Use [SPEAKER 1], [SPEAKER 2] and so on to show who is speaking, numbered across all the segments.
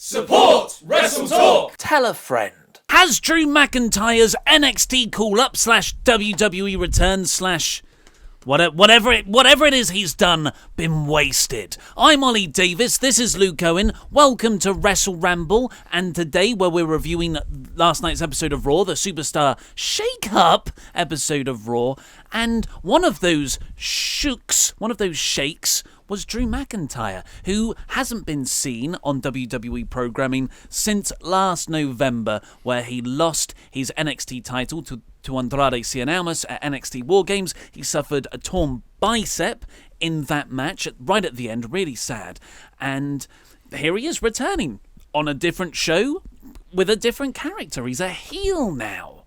[SPEAKER 1] Support WrestleTalk!
[SPEAKER 2] Tell a friend. Has Drew McIntyre's NXT call-up / WWE return / whatever it is he's done been wasted? I'm Ollie Davis, this is Luke Owen. Welcome to WrestleRamble, and today where we're reviewing last night's episode of Raw, the Superstar Shake-Up episode of Raw, and one of those shakes was Drew McIntyre, who hasn't been seen on WWE programming since last November, where he lost his NXT title to Andrade Cien Almas at NXT War Games. He suffered a torn bicep in that match right at the end, really sad. And here he is returning on a different show with a different character. He's a heel now.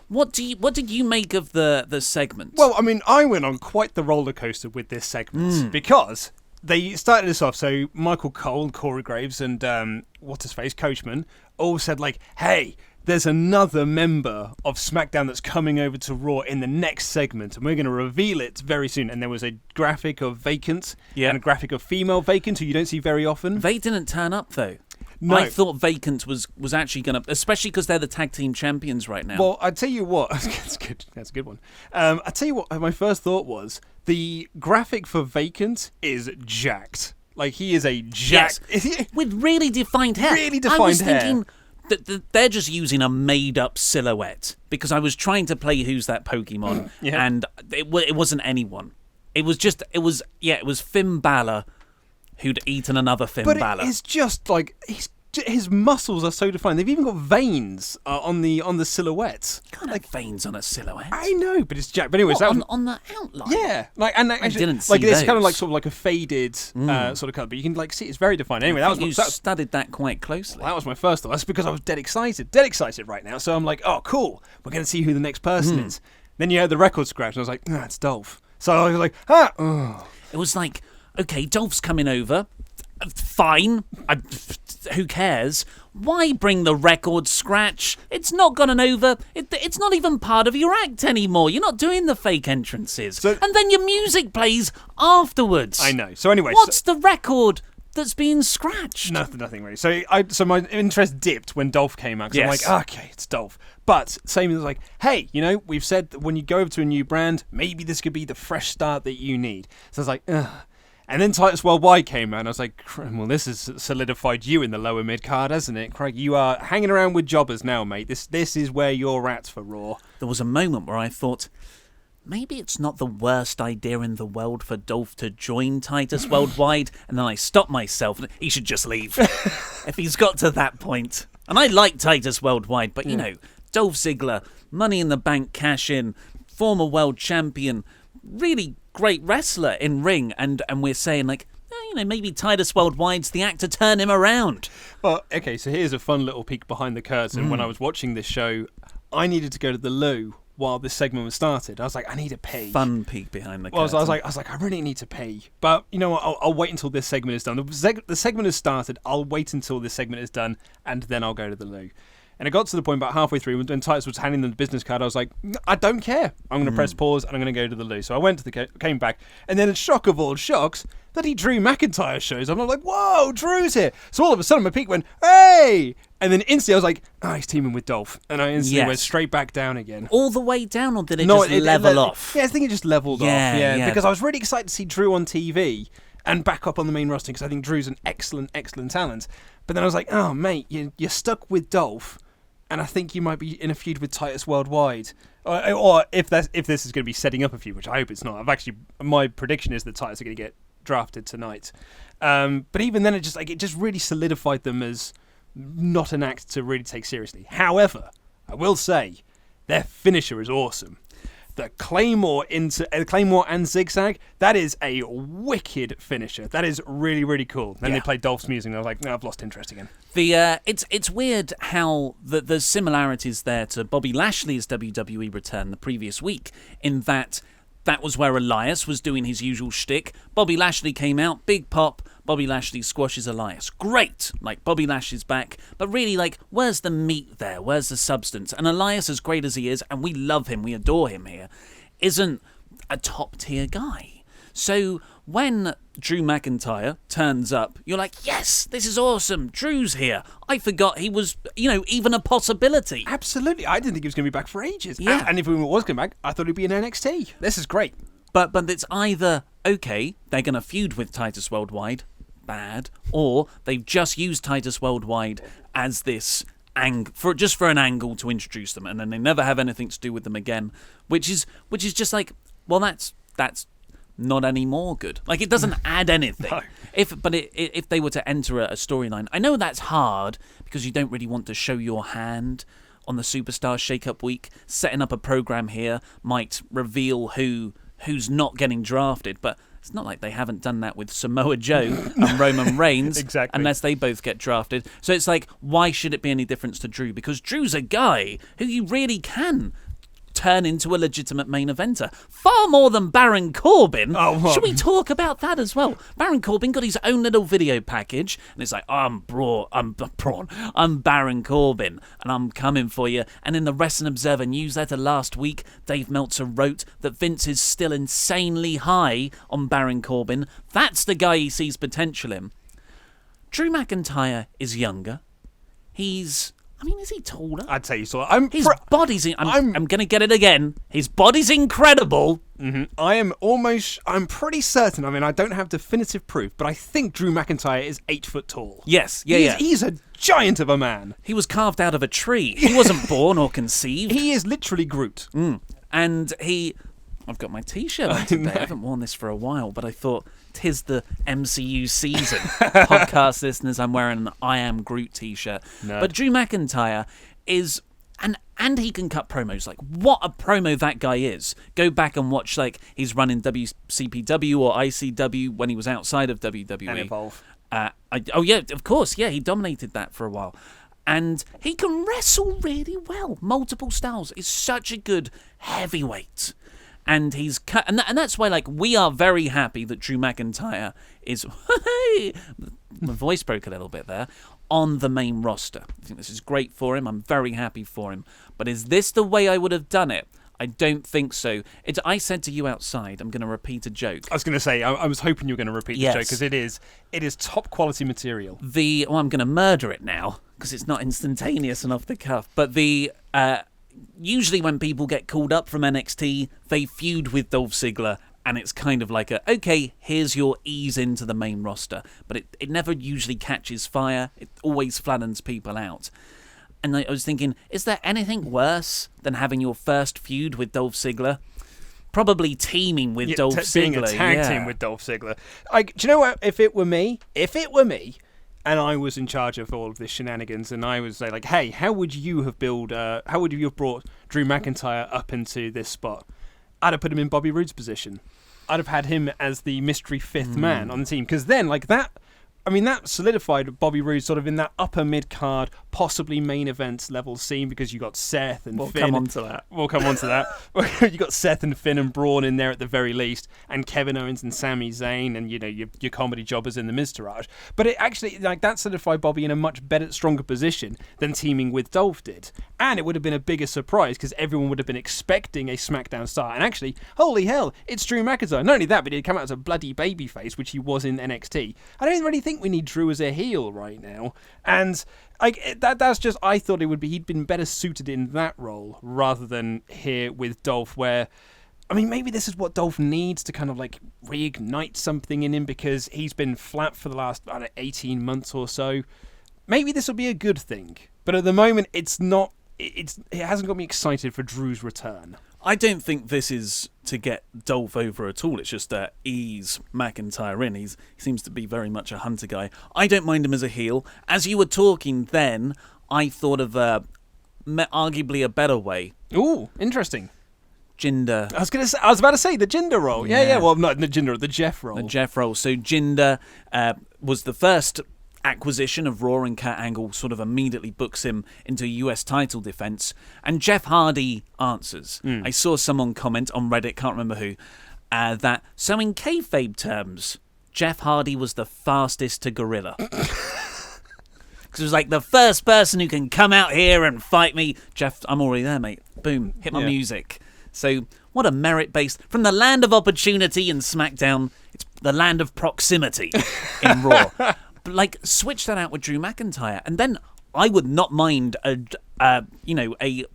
[SPEAKER 2] What did you make of the segment?
[SPEAKER 3] Well, I mean, I went on quite the roller coaster with this segment because they started this off. So Michael Cole and Corey Graves and Coachman all said like, "Hey, there's another member of SmackDown that's coming over to Raw in the next segment, and we're going to reveal it very soon." And there was a graphic of Vacant and a graphic of female Vacant, who you don't see very often.
[SPEAKER 2] They didn't turn up though.
[SPEAKER 3] No.
[SPEAKER 2] I thought Vacant was actually going to, especially because they're the tag team champions right now.
[SPEAKER 3] Well, I tell you what, that's good. That's a good one. I tell you what, my first thought was the graphic for Vacant is jacked. Like, he is a jacked,
[SPEAKER 2] with really defined hair. I was thinking that they're just using a made-up silhouette, because I was trying to play Who's That Pokemon, and it wasn't anyone. It was Finn Balor who'd eaten another Finn Balor.
[SPEAKER 3] But it's just like his muscles are so defined. They've even got veins on the silhouette.
[SPEAKER 2] You can't have veins on a silhouette.
[SPEAKER 3] I know, but it's jacked. But anyways,
[SPEAKER 2] on the outline.
[SPEAKER 3] Yeah, I
[SPEAKER 2] didn't see
[SPEAKER 3] like
[SPEAKER 2] those.
[SPEAKER 3] it's kind of like sort of like a faded sort of colour, but you can like see it's very defined. Anyway,
[SPEAKER 2] You studied that quite closely.
[SPEAKER 3] That was my first thought. That's because I was dead excited right now. So I'm like, oh, cool. We're going to see who the next person is. Then you heard the record scratch, and I was like, it's Dolph. So I was like,
[SPEAKER 2] It was like, okay, Dolph's coming over. Fine. Who cares? Why bring the record scratch? It's not gone over. It's not even part of your act anymore. You're not doing the fake entrances. And then your music plays afterwards.
[SPEAKER 3] I know. So anyway,
[SPEAKER 2] what's the record that's being scratched?
[SPEAKER 3] Nothing really. So my interest dipped when Dolph came out. Yes. I'm like, okay, it's Dolph. But same as like, hey, we've said that when you go over to a new brand, maybe this could be the fresh start that you need. So I was like, ugh. And then Titus Worldwide came out, and I was like, well, this has solidified you in the lower mid-card, hasn't it? Craig, you are hanging around with jobbers now, mate. This is where you're at for Raw.
[SPEAKER 2] There was a moment where I thought, maybe it's not the worst idea in the world for Dolph to join Titus Worldwide, and then I stopped myself. He should just leave if he's got to that point. And I like Titus Worldwide, but, Dolph Ziggler, Money in the Bank cash-in, former world champion, really great wrestler in ring, and we're saying like, maybe Titus Worldwide's the act to turn him around.
[SPEAKER 3] Well, okay, so here's a fun little peek behind the curtain. When I was watching this show, I needed to go to the loo while this segment was started. I was like, I need to pee.
[SPEAKER 2] Fun peek behind the curtain.
[SPEAKER 3] I was like, I really need to pee. But you know what? I'll wait until this segment is done. The segment has started. I'll wait until this segment is done, and then I'll go to the loo. And it got to the point about halfway through when Titus was handing them the business card. I was like, I don't care. I'm going to press pause and I'm going to go to the loo. So I went to came back, and then, shock of all shocks, that Drew McIntyre shows up. I'm like, whoa, Drew's here. So all of a sudden my peak went, hey! And then instantly I was like, he's teaming with Dolph. And I instantly went straight back down again.
[SPEAKER 2] All the way down, or did it just level off?
[SPEAKER 3] Yeah, I think it just leveled off. Yeah, because I was really excited to see Drew on TV and back up on the main roster, because I think Drew's an excellent talent. But then I was like, oh, mate, you're stuck with Dolph. And I think you might be in a feud with Titus Worldwide, or if this is going to be setting up a feud, which I hope it's not. My prediction is that Titus are going to get drafted tonight. But even then, it just really solidified them as not an act to really take seriously. However, I will say their finisher is awesome. The Claymore and Zigzag, that is a wicked finisher. That is really, really cool. Then they played Dolph's music, and I was like, no, I've lost interest again.
[SPEAKER 2] It's weird how there's similarities there to Bobby Lashley's WWE return the previous week, in that was where Elias was doing his usual shtick. Bobby Lashley came out, big pop. Bobby Lashley squashes Elias. Great! Like, Bobby Lashley's back. But really, like, where's the meat there? Where's the substance? And Elias, as great as he is, and we love him, we adore him here, isn't a top-tier guy. So when Drew McIntyre turns up, you're like, yes, this is awesome. Drew's here. I forgot he was, even a possibility.
[SPEAKER 3] Absolutely. I didn't think he was going to be back for ages.
[SPEAKER 2] Yeah.
[SPEAKER 3] And if he was coming back, I thought he'd be in NXT. This is great.
[SPEAKER 2] But it's either, okay, they're going to feud with Titus Worldwide, bad, or they've just used Titus Worldwide as this for an angle to introduce them, and then they never have anything to do with them again, which is just like, well, that's not any more good. Like, it doesn't add anything.
[SPEAKER 3] No.
[SPEAKER 2] If they were to enter a storyline, I know that's hard because you don't really want to show your hand on the Superstar Shake-Up Week. Setting up a program here might reveal who's not getting drafted, but it's not like they haven't done that with Samoa Joe and Roman Reigns,
[SPEAKER 3] exactly.
[SPEAKER 2] Unless they both get drafted. So it's like, why should it be any difference to Drew? Because Drew's a guy who you really can turn into a legitimate main eventer. Far more than Baron Corbin. Should we talk about that as well? Baron Corbin got his own little video package, and it's like, I'm Baron Corbin, and I'm coming for you. And in the Wrestling Observer newsletter last week, Dave Meltzer wrote that Vince is still insanely high on Baron Corbin. That's the guy he sees potential in. Drew McIntyre is younger. Is he taller?
[SPEAKER 3] I'd say so.
[SPEAKER 2] His body's... I'm going to get it again. His body's incredible.
[SPEAKER 3] Mm-hmm. I'm pretty certain, I don't have definitive proof, but I think Drew McIntyre is 8 foot tall.
[SPEAKER 2] Yes, yeah.
[SPEAKER 3] He's a giant of a man.
[SPEAKER 2] He was carved out of a tree. He wasn't born or conceived.
[SPEAKER 3] He is literally Groot.
[SPEAKER 2] And I've got my T-shirt on today. I haven't worn this for a while, but I thought, 'tis the MCU season. Podcast listeners, I'm wearing an I Am Groot T-shirt. No. But Drew McIntyre is... And he can cut promos. Like, what a promo that guy is. Go back and watch, he's running WCPW or ICW when he was outside of WWE.
[SPEAKER 3] And Evolve.
[SPEAKER 2] Of course. Yeah, he dominated that for a while. And he can wrestle really well. Multiple styles. He's such a good heavyweight. And he's cut, and that's why, we are very happy that Drew McIntyre is, my voice broke a little bit there, on the main roster. I think this is great for him. I'm very happy for him. But is this the way I would have done it? I don't think so. I said to you outside, I'm going to repeat a joke.
[SPEAKER 3] I was going to say, I was hoping you were going to repeat the joke, because it is top quality material.
[SPEAKER 2] I'm going to murder it now, because it's not instantaneous and off the cuff. But usually when people get called up from NXT, they feud with Dolph Ziggler, and it's kind of like okay, here's your ease into the main roster. But it never usually catches fire. It always flattens people out. And I was thinking, is there anything worse than having your first feud with Dolph Ziggler? Probably teaming with Dolph Ziggler.
[SPEAKER 3] Being a tag team with Dolph Ziggler. Do you know what? If it were me, and I was in charge of all of this shenanigans, and I was like, hey, how would you have brought Drew McIntyre up into this spot? I'd have put him in Bobby Roode's position. I'd have had him as the mystery fifth man on the team, because then, that solidified Bobby Roode sort of in that upper mid-card, possibly main event level scene, because you got Seth and Finn.
[SPEAKER 2] We'll come on to that.
[SPEAKER 3] You got Seth and Finn and Braun in there at the very least, and Kevin Owens and Sami Zayn, and your comedy jobbers in the Miztourage. But it actually, that solidified Bobby in a much better, stronger position than teaming with Dolph did. And it would have been a bigger surprise, because everyone would have been expecting a SmackDown star. And actually, holy hell, it's Drew McIntyre. Not only that, but he'd come out as a bloody babyface, which he was in NXT. I don't really think we need Drew as a heel right now, and that's just, I thought he'd been better suited in that role rather than here with Dolph, where maybe this is what Dolph needs to kind of reignite something in him, because he's been flat for the last 18 months or so. Maybe this will be a good thing, but at the moment it's not. It hasn't got me excited for Drew's return.
[SPEAKER 2] I don't think this is to get Dolph over at all. It's just to ease McIntyre in. He seems to be very much a hunter guy. I don't mind him as a heel. As you were talking then, I thought of arguably a better way.
[SPEAKER 3] Ooh, interesting.
[SPEAKER 2] Jinder.
[SPEAKER 3] I was about to say the Jinder role. Yeah. Well, not the Jinder, the Jeff role.
[SPEAKER 2] The Jeff role. So Jinder was the first acquisition of Raw, and Kurt Angle sort of immediately books him into a US title defense, and Jeff Hardy answers. I saw someone comment on Reddit, can't remember who, that so in kayfabe terms, Jeff Hardy was the fastest to gorilla. Because it was the first person who can come out here and fight me. Jeff, I'm already there, mate. Boom, hit my music. So what a merit-based, from the land of opportunity in SmackDown, it's the land of proximity in Raw. But like, switch that out with Drew McIntyre, and then I would not mind a 3MB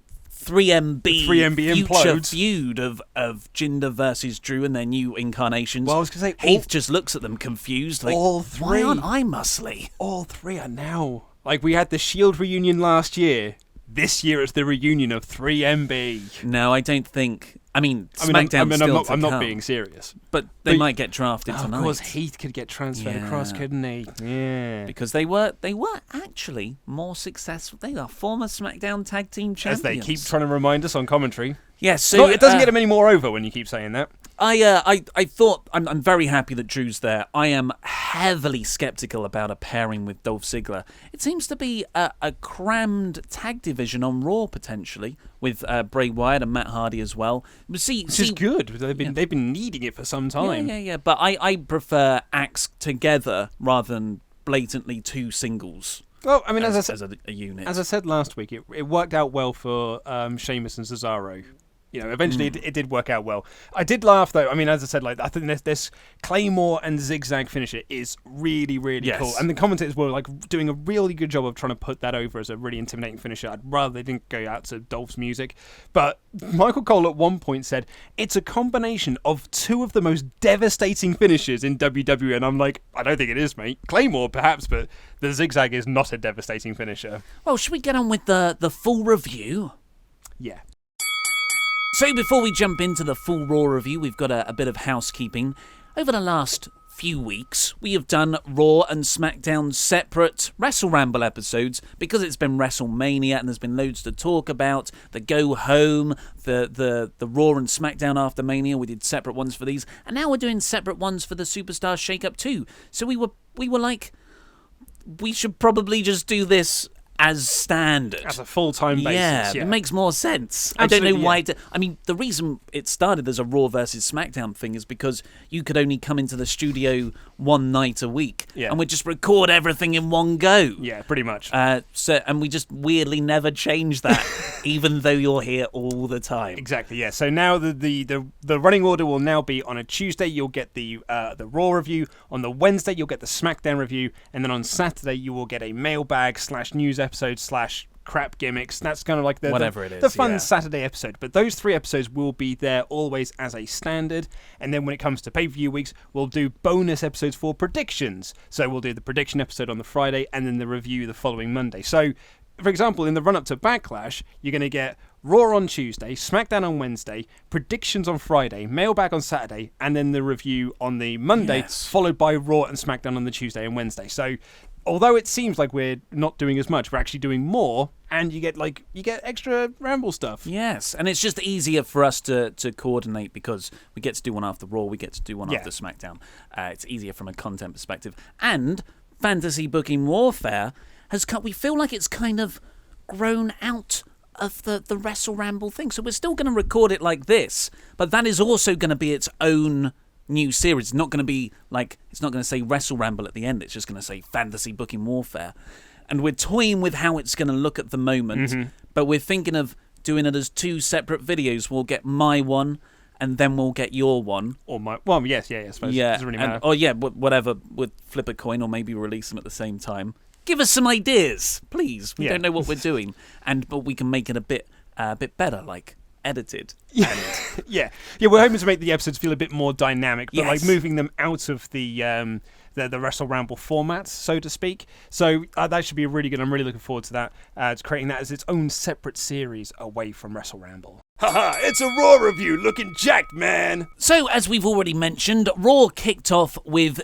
[SPEAKER 2] future feud of Jinder versus Drew and their new incarnations.
[SPEAKER 3] Well, I was going to say,
[SPEAKER 2] Heath just looks at them confused, like,
[SPEAKER 3] all three.
[SPEAKER 2] Why aren't I muscly?
[SPEAKER 3] All three are now. Like, we had the Shield reunion last year. This year it's the reunion of 3MB.
[SPEAKER 2] No, I don't think. SmackDown's
[SPEAKER 3] I'm not being serious.
[SPEAKER 2] But they might get drafted tonight.
[SPEAKER 3] Of course, Heath could get transferred across, couldn't he? Yeah.
[SPEAKER 2] Because they were actually more successful. They are former SmackDown Tag Team Champions.
[SPEAKER 3] As they keep trying to remind us on commentary.
[SPEAKER 2] Yes, so
[SPEAKER 3] it doesn't get them any more over when you keep saying that.
[SPEAKER 2] I thought I'm very happy that Drew's there. I am heavily skeptical about a pairing with Dolph Ziggler. It seems to be a crammed tag division on Raw potentially with Bray Wyatt and Matt Hardy as well. Which is
[SPEAKER 3] good. They've been needing it for some time.
[SPEAKER 2] Yeah. But I prefer acts together rather than blatantly two singles.
[SPEAKER 3] Well, I mean,
[SPEAKER 2] as a unit.
[SPEAKER 3] As I said last week, it worked out well for Sheamus and Cesaro. You know, eventually it did work out well. I did laugh though. I mean, as I said, like I think this Claymore and zigzag finisher is really, really cool. And the commentators were like doing a really good job of trying to put that over as a really intimidating finisher. I'd rather they didn't go out to Dolph's music. But Michael Cole at one point said it's a combination of two of the most devastating finishers in WWE. And I'm like, I don't think it is, mate. Claymore perhaps, but the zigzag is not a devastating finisher.
[SPEAKER 2] Well, should we get on with the full review?
[SPEAKER 3] Yeah.
[SPEAKER 2] So before we jump into the full Raw review, we've got a bit of housekeeping. Over the last few weeks, we have done Raw and SmackDown separate WrestleRamble episodes because it's been WrestleMania and there's been loads to talk about. The Go Home, the Raw and SmackDown after Mania, we did separate ones for these. And now we're doing separate ones for the Superstar Shake-Up too. So we were like, we should probably just do this as standard.
[SPEAKER 3] As a full-time basis,
[SPEAKER 2] yeah. It makes more sense. Absolutely, I don't know why. I mean, the reason it started as a Raw versus SmackDown thing is because you could only come into the studio one night a week, and we'd just record everything in one go.
[SPEAKER 3] Yeah, pretty much.
[SPEAKER 2] And we just weirdly never change that, even though you're here all the time.
[SPEAKER 3] Exactly. Yeah. So now the running order will now be on a Tuesday you'll get the Raw review, on the Wednesday you'll get the SmackDown review, and then on Saturday you will get a mailbag / news episode / crap gimmicks. That's kind of like the fun Saturday episode. But those 3 episodes will be there always as a standard. And then when it comes to pay-per-view weeks, we'll do bonus episodes for predictions. So we'll do the prediction episode on the Friday and then the review the following Monday. So, for example, in the run-up to Backlash, you're going to get Raw on Tuesday, SmackDown on Wednesday, predictions on Friday, mailbag on Saturday, and then the review on the Monday, followed by Raw and SmackDown on the Tuesday and Wednesday. So although it seems like we're not doing as much, we're actually doing more, and you get extra Ramble stuff.
[SPEAKER 2] Yes, and it's just easier for us to coordinate because we get to do one after Raw, we get to do one after SmackDown. It's easier from a content perspective. And Fantasy Booking Warfare we feel like it's kind of grown out of the WrestleRamble thing. So we're still going to record it like this, but that is also going to be its own new series. It's not going to say WrestleRamble at the end. It's just going to say Fantasy Booking Warfare. And we're toying with how it's going to look at the moment, but we're thinking of doing it as 2 separate videos. We'll get my one, and then we'll get your one.
[SPEAKER 3] Or my... Well, yes, I suppose. Yeah, it doesn't really matter.
[SPEAKER 2] Whatever. We'll flip a coin or maybe release them at the same time. Give us some ideas, please. We don't know what we're doing. But we can make it a bit better, like edited.
[SPEAKER 3] Yeah, we're hoping to make the episodes feel a bit more dynamic, but like moving them out of the WrestleRamble format, so to speak. So that should be really good. I'm really looking forward to that. It's creating that as its own separate series away from WrestleRamble. Haha, it's a Raw review looking jacked, man.
[SPEAKER 2] So, as we've already mentioned, Raw kicked off with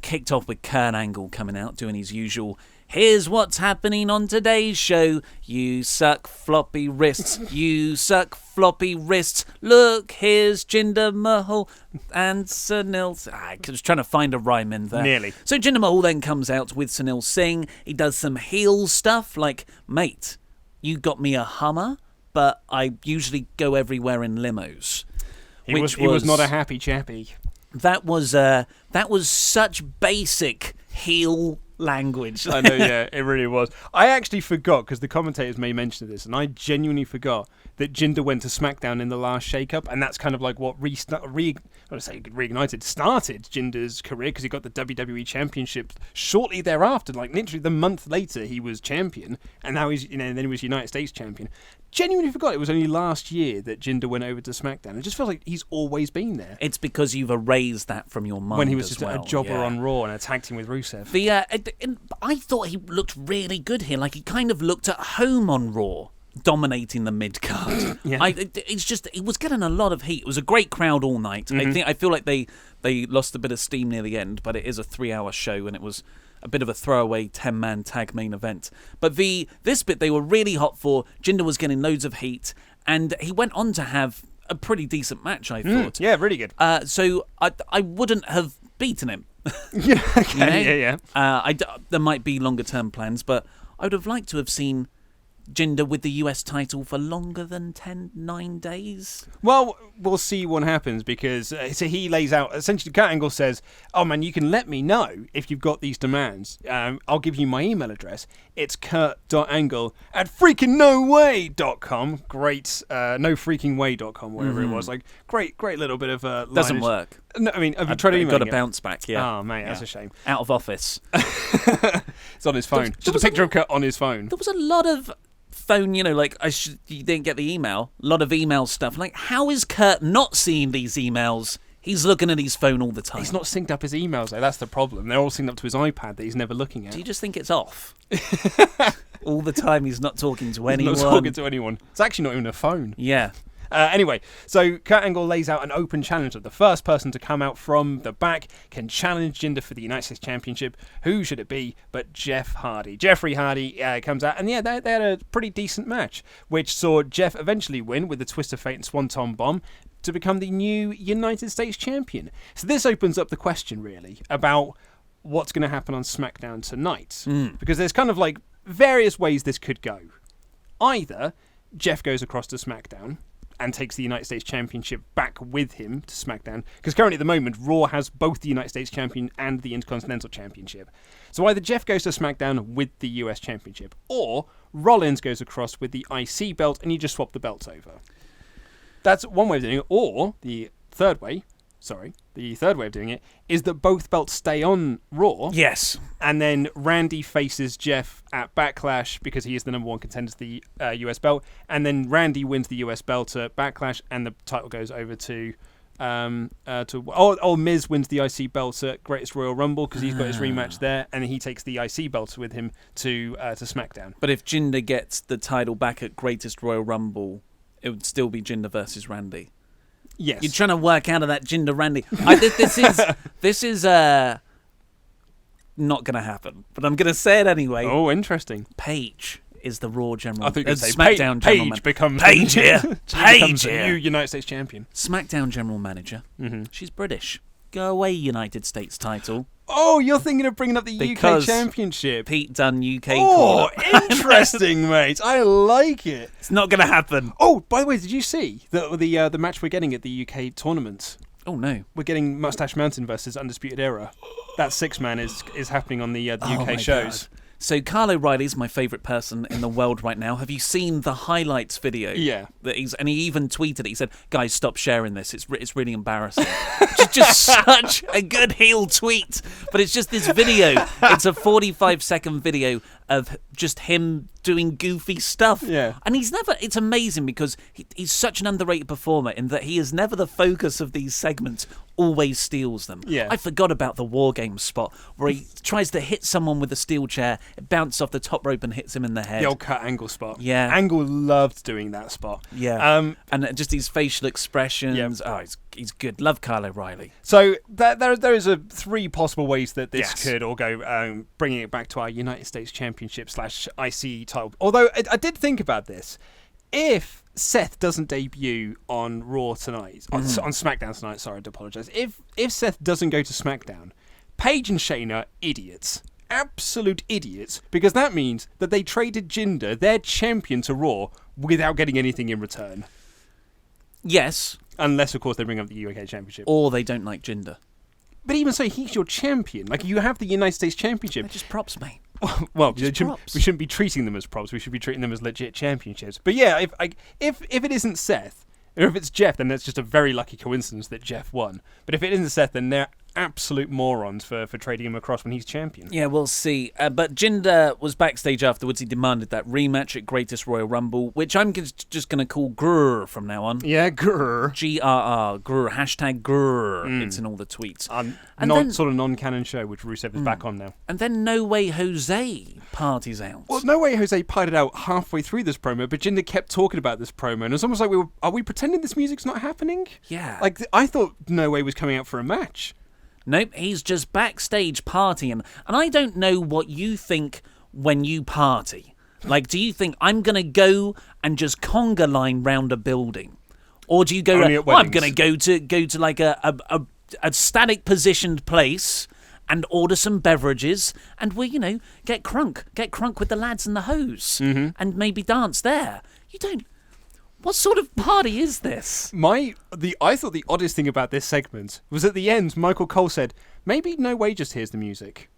[SPEAKER 2] kicked off with Kurt Angle coming out, doing his usual, here's what's happening on today's show. You suck floppy wrists. You suck floppy wrists. Look, here's Jinder Mahal and Sunil. I was trying to find a rhyme in there.
[SPEAKER 3] Nearly.
[SPEAKER 2] So Jinder Mahal then comes out with Sunil Singh. He does some heel stuff like, mate, you got me a Hummer, but I usually go everywhere in limos.
[SPEAKER 3] He was not a happy chappy.
[SPEAKER 2] That was such basic heel language.
[SPEAKER 3] I know, yeah, it really was. I actually forgot, because the commentators made mention of this, and I genuinely forgot that Jinder went to SmackDown in the last shake-up, and that's kind of like what started Jinder's career, because he got the WWE Championship shortly thereafter. Like literally the month later, he was champion, and now he's and then he was United States champion. Genuinely forgot it was only last year that Jinder went over to SmackDown. It just feels like he's always been there.
[SPEAKER 2] It's because you've erased that from your mind.
[SPEAKER 3] When he was just
[SPEAKER 2] a
[SPEAKER 3] jobber on Raw and a tag team with Rusev.
[SPEAKER 2] I thought he looked really good here. Like he kind of looked at home on Raw, dominating the mid card. It was getting a lot of heat. It was a great crowd all night.
[SPEAKER 3] Mm-hmm.
[SPEAKER 2] I feel like they lost a bit of steam near the end, but it is a 3-hour show, and it was a bit of a throwaway 10-man tag main event. But this bit they were really hot for. Jinder was getting loads of heat, and he went on to have a pretty decent match, I thought.
[SPEAKER 3] Yeah, really good.
[SPEAKER 2] So I wouldn't have beaten him.
[SPEAKER 3] Yeah, okay, yeah.
[SPEAKER 2] There might be longer term plans, but I would have liked to have seen Jinder with the US title for longer than 9 days.
[SPEAKER 3] Well, we'll see what happens, because so he lays out, essentially Kurt Angle says, oh man, you can let me know if you've got these demands. I'll give you my email address. It's kurt.angle@freakingNoWay.com. Great, nofreakingway.com, whatever it was. Like, great little bit of
[SPEAKER 2] Doesn't work.
[SPEAKER 3] No, I mean, have you tried emailing
[SPEAKER 2] got a bounce back, yeah.
[SPEAKER 3] Oh, mate, that's a shame.
[SPEAKER 2] Out of office.
[SPEAKER 3] It's on his phone. Just a picture of Kurt on his phone.
[SPEAKER 2] There was a lot of phone, you didn't get the email. A lot of email stuff. Like, how is Kurt not seeing these emails? He's looking at his phone all the time.
[SPEAKER 3] He's not synced up his emails, though. That's the problem. They're all synced up to his iPad that he's never looking at.
[SPEAKER 2] Do you just think it's off? All the time he's not talking to anyone.
[SPEAKER 3] He's not talking to anyone. It's actually not even a phone.
[SPEAKER 2] Yeah.
[SPEAKER 3] Anyway, so Kurt Angle lays out an open challenge that the first person to come out from the back can challenge Jinder for the United States Championship. Who should it be but Jeff Hardy? Jeffrey Hardy comes out, and they had a pretty decent match, which saw Jeff eventually win with the Twist of Fate and Swanton Bomb to become the new United States Champion. So this opens up the question, really, about what's going to happen on SmackDown tonight. Because there's kind of like various ways this could go. Either Jeff goes across to SmackDown and takes the United States Championship back with him to SmackDown. Because currently at the moment, Raw has both the United States Champion and the Intercontinental Championship. So either Jeff goes to SmackDown with the US Championship, or Rollins goes across with the IC belt and you just swap the belts over. That's one way of doing it. Or the third way of doing it is that both belts stay on Raw.
[SPEAKER 2] Yes.
[SPEAKER 3] And then Randy faces Jeff at Backlash because he is the number one contender to the US belt. And then Randy wins the US belt at Backlash and the title goes over to Miz wins the IC belt at Greatest Royal Rumble because he's got his rematch there, and he takes the IC belt with him to SmackDown.
[SPEAKER 2] But if Jinder gets the title back at Greatest Royal Rumble, it would still be Jinder versus Randy.
[SPEAKER 3] Yes.
[SPEAKER 2] You're trying to work out of that Jinder Randy. This is not going to happen, but I'm going to say it anyway.
[SPEAKER 3] Oh, interesting.
[SPEAKER 2] Paige is the Raw general.
[SPEAKER 3] I think
[SPEAKER 2] SmackDown general
[SPEAKER 3] Paige becomes
[SPEAKER 2] Paige here. Paige
[SPEAKER 3] becomes
[SPEAKER 2] here.
[SPEAKER 3] the new United States champion.
[SPEAKER 2] SmackDown general manager. Mm-hmm. She's British. Go away, United States title.
[SPEAKER 3] Oh, you're thinking of bringing up the
[SPEAKER 2] Because
[SPEAKER 3] UK Championship.
[SPEAKER 2] Pete Dunne UK.
[SPEAKER 3] Oh, interesting, mate. I like it.
[SPEAKER 2] It's not going to happen.
[SPEAKER 3] Oh, by the way, did you see the match we're getting at the UK tournament?
[SPEAKER 2] Oh no,
[SPEAKER 3] we're getting Mustache Mountain versus Undisputed Era. That 6-man is happening on the UK shows.
[SPEAKER 2] God. So Kyle O'Reilly's my favourite person in the world right now. Have you seen the highlights video?
[SPEAKER 3] Yeah.
[SPEAKER 2] And he even tweeted it. He said, "Guys, stop sharing this. It's really embarrassing." It's just such a good heel tweet. But it's just this video. It's a 45-second video of just him doing goofy stuff.
[SPEAKER 3] Yeah.
[SPEAKER 2] And it's amazing because he's such an underrated performer in that he is never the focus of these segments, always steals them.
[SPEAKER 3] Yeah.
[SPEAKER 2] I forgot about the War Games spot where he tries to hit someone with a steel chair, it bounces off the top rope and hits him in the head.
[SPEAKER 3] The old Kurt Angle spot.
[SPEAKER 2] Yeah.
[SPEAKER 3] Angle loved doing that spot.
[SPEAKER 2] Yeah. And just his facial expressions.
[SPEAKER 3] Yep.
[SPEAKER 2] Oh, he's good. Love Kyle O'Reilly.
[SPEAKER 3] So there is 3 possible ways that this
[SPEAKER 2] Yes.
[SPEAKER 3] could all go, bringing it back to our United States Championship / IC title. Although I did think about this. If Seth doesn't debut on Raw tonight, on SmackDown tonight, sorry, I do apologise. If Seth doesn't go to SmackDown, Paige and Shayna are idiots. Absolute idiots. Because that means that they traded Jinder, their champion, to Raw without getting anything in return.
[SPEAKER 2] Yes.
[SPEAKER 3] Unless, of course, they bring up the UK Championship.
[SPEAKER 2] Or they don't like Jinder.
[SPEAKER 3] But even so, he's your champion. Like, you have the United States Championship.
[SPEAKER 2] They're just props, mate.
[SPEAKER 3] Well,
[SPEAKER 2] props.
[SPEAKER 3] we shouldn't be treating them as props. We should be treating them as legit championships. But yeah, if it isn't Seth, or if it's Jeff, then that's just a very lucky coincidence that Jeff won. But if it isn't Seth, then they're absolute morons for trading him across when he's champion.
[SPEAKER 2] Yeah, we'll see. But Jinder was backstage afterwards. He demanded that rematch at Greatest Royal Rumble, which I'm just going to call Grrr from now on.
[SPEAKER 3] Yeah, Grrr.
[SPEAKER 2] Grrr. Grrr. Hashtag Grrr. It's in all the tweets.
[SPEAKER 3] Sort of non-canon show, which Rusev is back on now.
[SPEAKER 2] And then No Way Jose parties out.
[SPEAKER 3] Well, No Way Jose parted out halfway through this promo, but Jinder kept talking about this promo, and it's almost like are we pretending this music's not happening?
[SPEAKER 2] Yeah.
[SPEAKER 3] Like, I thought No Way was coming out for a match.
[SPEAKER 2] Nope, he's just backstage partying. And I don't know what you think when you party. Like, do you think I'm going to go and just conga line round a building? Or do you go, I'm going to go to like a static positioned place and order some beverages and we'll, get crunk with the lads and the hose and maybe dance there. You don't. What sort of party is this?
[SPEAKER 3] I thought the oddest thing about this segment was at the end, Michael Cole said, maybe No Way just hears the music.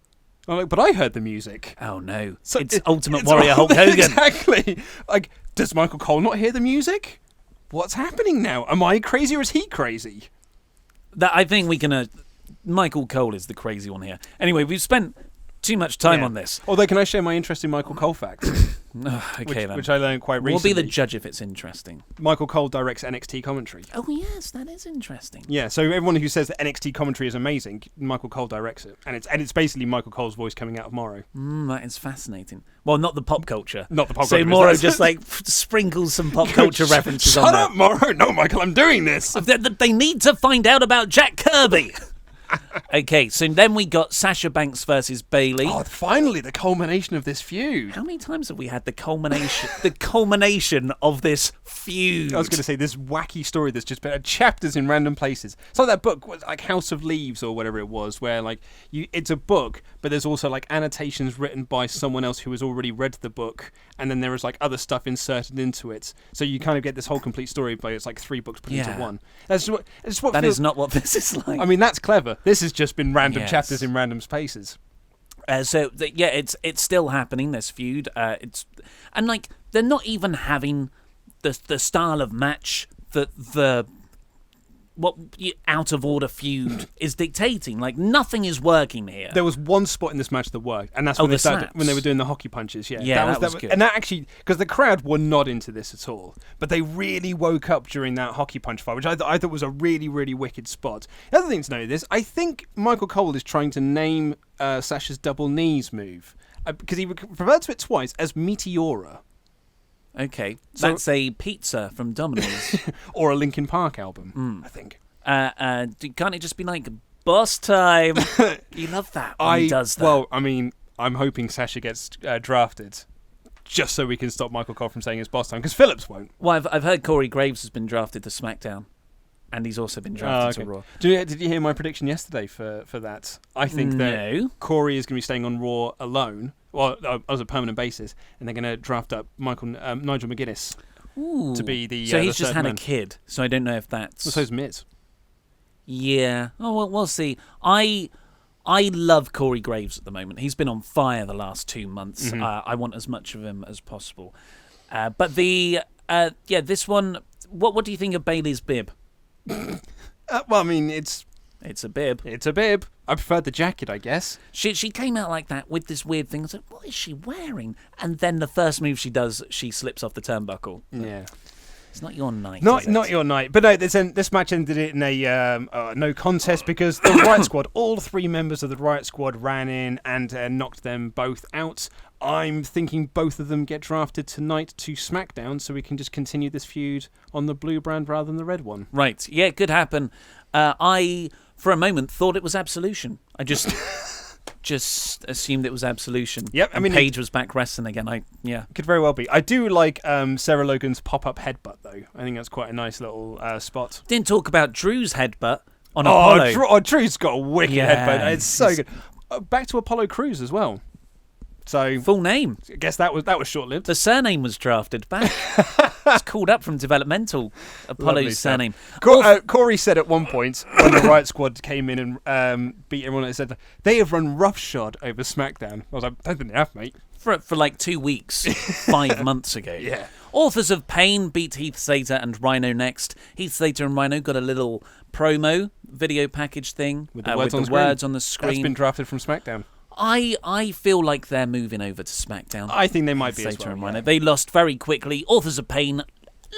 [SPEAKER 3] I'm like, but I heard the music.
[SPEAKER 2] Oh no. So it's Ultimate Warrior Hulk Hogan.
[SPEAKER 3] Exactly. Like, does Michael Cole not hear the music? What's happening now? Am I crazy or is he crazy?
[SPEAKER 2] I think we can... Michael Cole is the crazy one here. Anyway, we've spent too much time on this.
[SPEAKER 3] Although, can I share my interesting Michael Cole fact? Which I learned quite recently.
[SPEAKER 2] We'll be the judge if it's interesting.
[SPEAKER 3] Michael Cole directs NXT commentary.
[SPEAKER 2] Oh yes, that is interesting.
[SPEAKER 3] Yeah, so everyone who says that NXT commentary is amazing, Michael Cole directs it, and it's basically Michael Cole's voice coming out of Morrow.
[SPEAKER 2] That is fascinating. Well, not the pop culture.
[SPEAKER 3] Not the pop culture.
[SPEAKER 2] So Morrow just like sprinkles some pop culture references on there.
[SPEAKER 3] Shut up, Morrow! No, Michael, I'm doing this.
[SPEAKER 2] They need to find out about Jack Kirby. Okay, so then we got Sasha Banks versus Bayley.
[SPEAKER 3] Oh, finally, the culmination of this feud.
[SPEAKER 2] How many times have we had the culmination of this feud?
[SPEAKER 3] I was going to say, this wacky story that's just been chapters in random places. It's like that book, like House of Leaves or whatever it was, where like it's a book, but there's also like annotations written by someone else who has already read the book, and then there is like other stuff inserted into it. So you kind of get this whole complete story, but it's like 3 books put into one. That is
[SPEAKER 2] not what this is like.
[SPEAKER 3] I mean, that's clever. This has just been random chapters in random spaces.
[SPEAKER 2] It's still happening, this feud. And like they're not even having the style of match that the out of order feud is dictating. Like nothing is working here.
[SPEAKER 3] There was one spot in this match that worked, and that's when they were doing the hockey punches. Yeah,
[SPEAKER 2] that was good.
[SPEAKER 3] And that actually, because the crowd were not into this at all, but they really woke up during that hockey punch fight, which I thought was a really, really wicked spot. The other thing to know is, I think Michael Cole is trying to name Sasha's double knees move because he referred to it twice as Meteora.
[SPEAKER 2] Okay, that's a pizza from Domino's.
[SPEAKER 3] Or a Linkin Park album, I think.
[SPEAKER 2] Can't it just be like, boss time? You love that when he does that.
[SPEAKER 3] Well, I mean, I'm hoping Sasha gets drafted just so we can stop Michael Cole from saying it's boss time, because Phillips won't.
[SPEAKER 2] Well, I've heard Corey Graves has been drafted to SmackDown. And he's also been drafted to Raw.
[SPEAKER 3] Did you hear my prediction yesterday for that? I think that Corey is going to be staying on Raw alone, well, as a permanent basis, and they're going to draft up Nigel McGuinness to be the.
[SPEAKER 2] So he's
[SPEAKER 3] the
[SPEAKER 2] just had
[SPEAKER 3] man.
[SPEAKER 2] A kid. So I don't know if that's.
[SPEAKER 3] Well, so's Miz.
[SPEAKER 2] Yeah. Oh well, we'll see. I love Corey Graves at the moment. He's been on fire the last 2 months. I want as much of him as possible. But this one. What do you think of Bayley's bib?
[SPEAKER 3] Well, I mean, it's
[SPEAKER 2] a bib.
[SPEAKER 3] It's a bib. I preferred the jacket, I guess.
[SPEAKER 2] She came out like that with this weird thing. I was like, what is she wearing? And then the first move she does, she slips off the turnbuckle.
[SPEAKER 3] Yeah.
[SPEAKER 2] It's not your night.
[SPEAKER 3] Not your night. But no, this match ended in a no contest because the Riot Squad, all 3 members of the Riot Squad ran in and knocked them both out. I'm thinking both of them get drafted tonight to SmackDown so we can just continue this feud on the blue brand rather than the red one.
[SPEAKER 2] Right. Yeah, it could happen. I, for a moment, thought it was Absolution. I just assumed it was Absolution.
[SPEAKER 3] Yep.
[SPEAKER 2] I mean, Paige was back wrestling again.
[SPEAKER 3] Could very well be. I do like Sarah Logan's pop-up headbutt, though. I think that's quite a nice little spot.
[SPEAKER 2] Didn't talk about Drew's headbutt on Apollo.
[SPEAKER 3] Drew's got a wicked headbutt. It's so good. Back to Apollo Crews as well. So
[SPEAKER 2] Full name.
[SPEAKER 3] I guess that was short-lived.
[SPEAKER 2] The surname was drafted back. It's called up from developmental. Apollo's surname.
[SPEAKER 3] Corey said at one point when the Riot Squad came in and beat everyone, they said they have run roughshod over SmackDown. I was like, I don't think they have, mate.
[SPEAKER 2] For like 2 weeks, 5 months ago.
[SPEAKER 3] Yeah.
[SPEAKER 2] Authors of Pain beat Heath Slater and Rhino next. Heath Slater and Rhino got a little promo video package thing
[SPEAKER 3] with the words on the screen. That's been drafted from SmackDown.
[SPEAKER 2] I feel like they're moving over to SmackDown.
[SPEAKER 3] I think they might be as
[SPEAKER 2] Slater
[SPEAKER 3] well.
[SPEAKER 2] And Rhino. They lost very quickly. Authors of Pain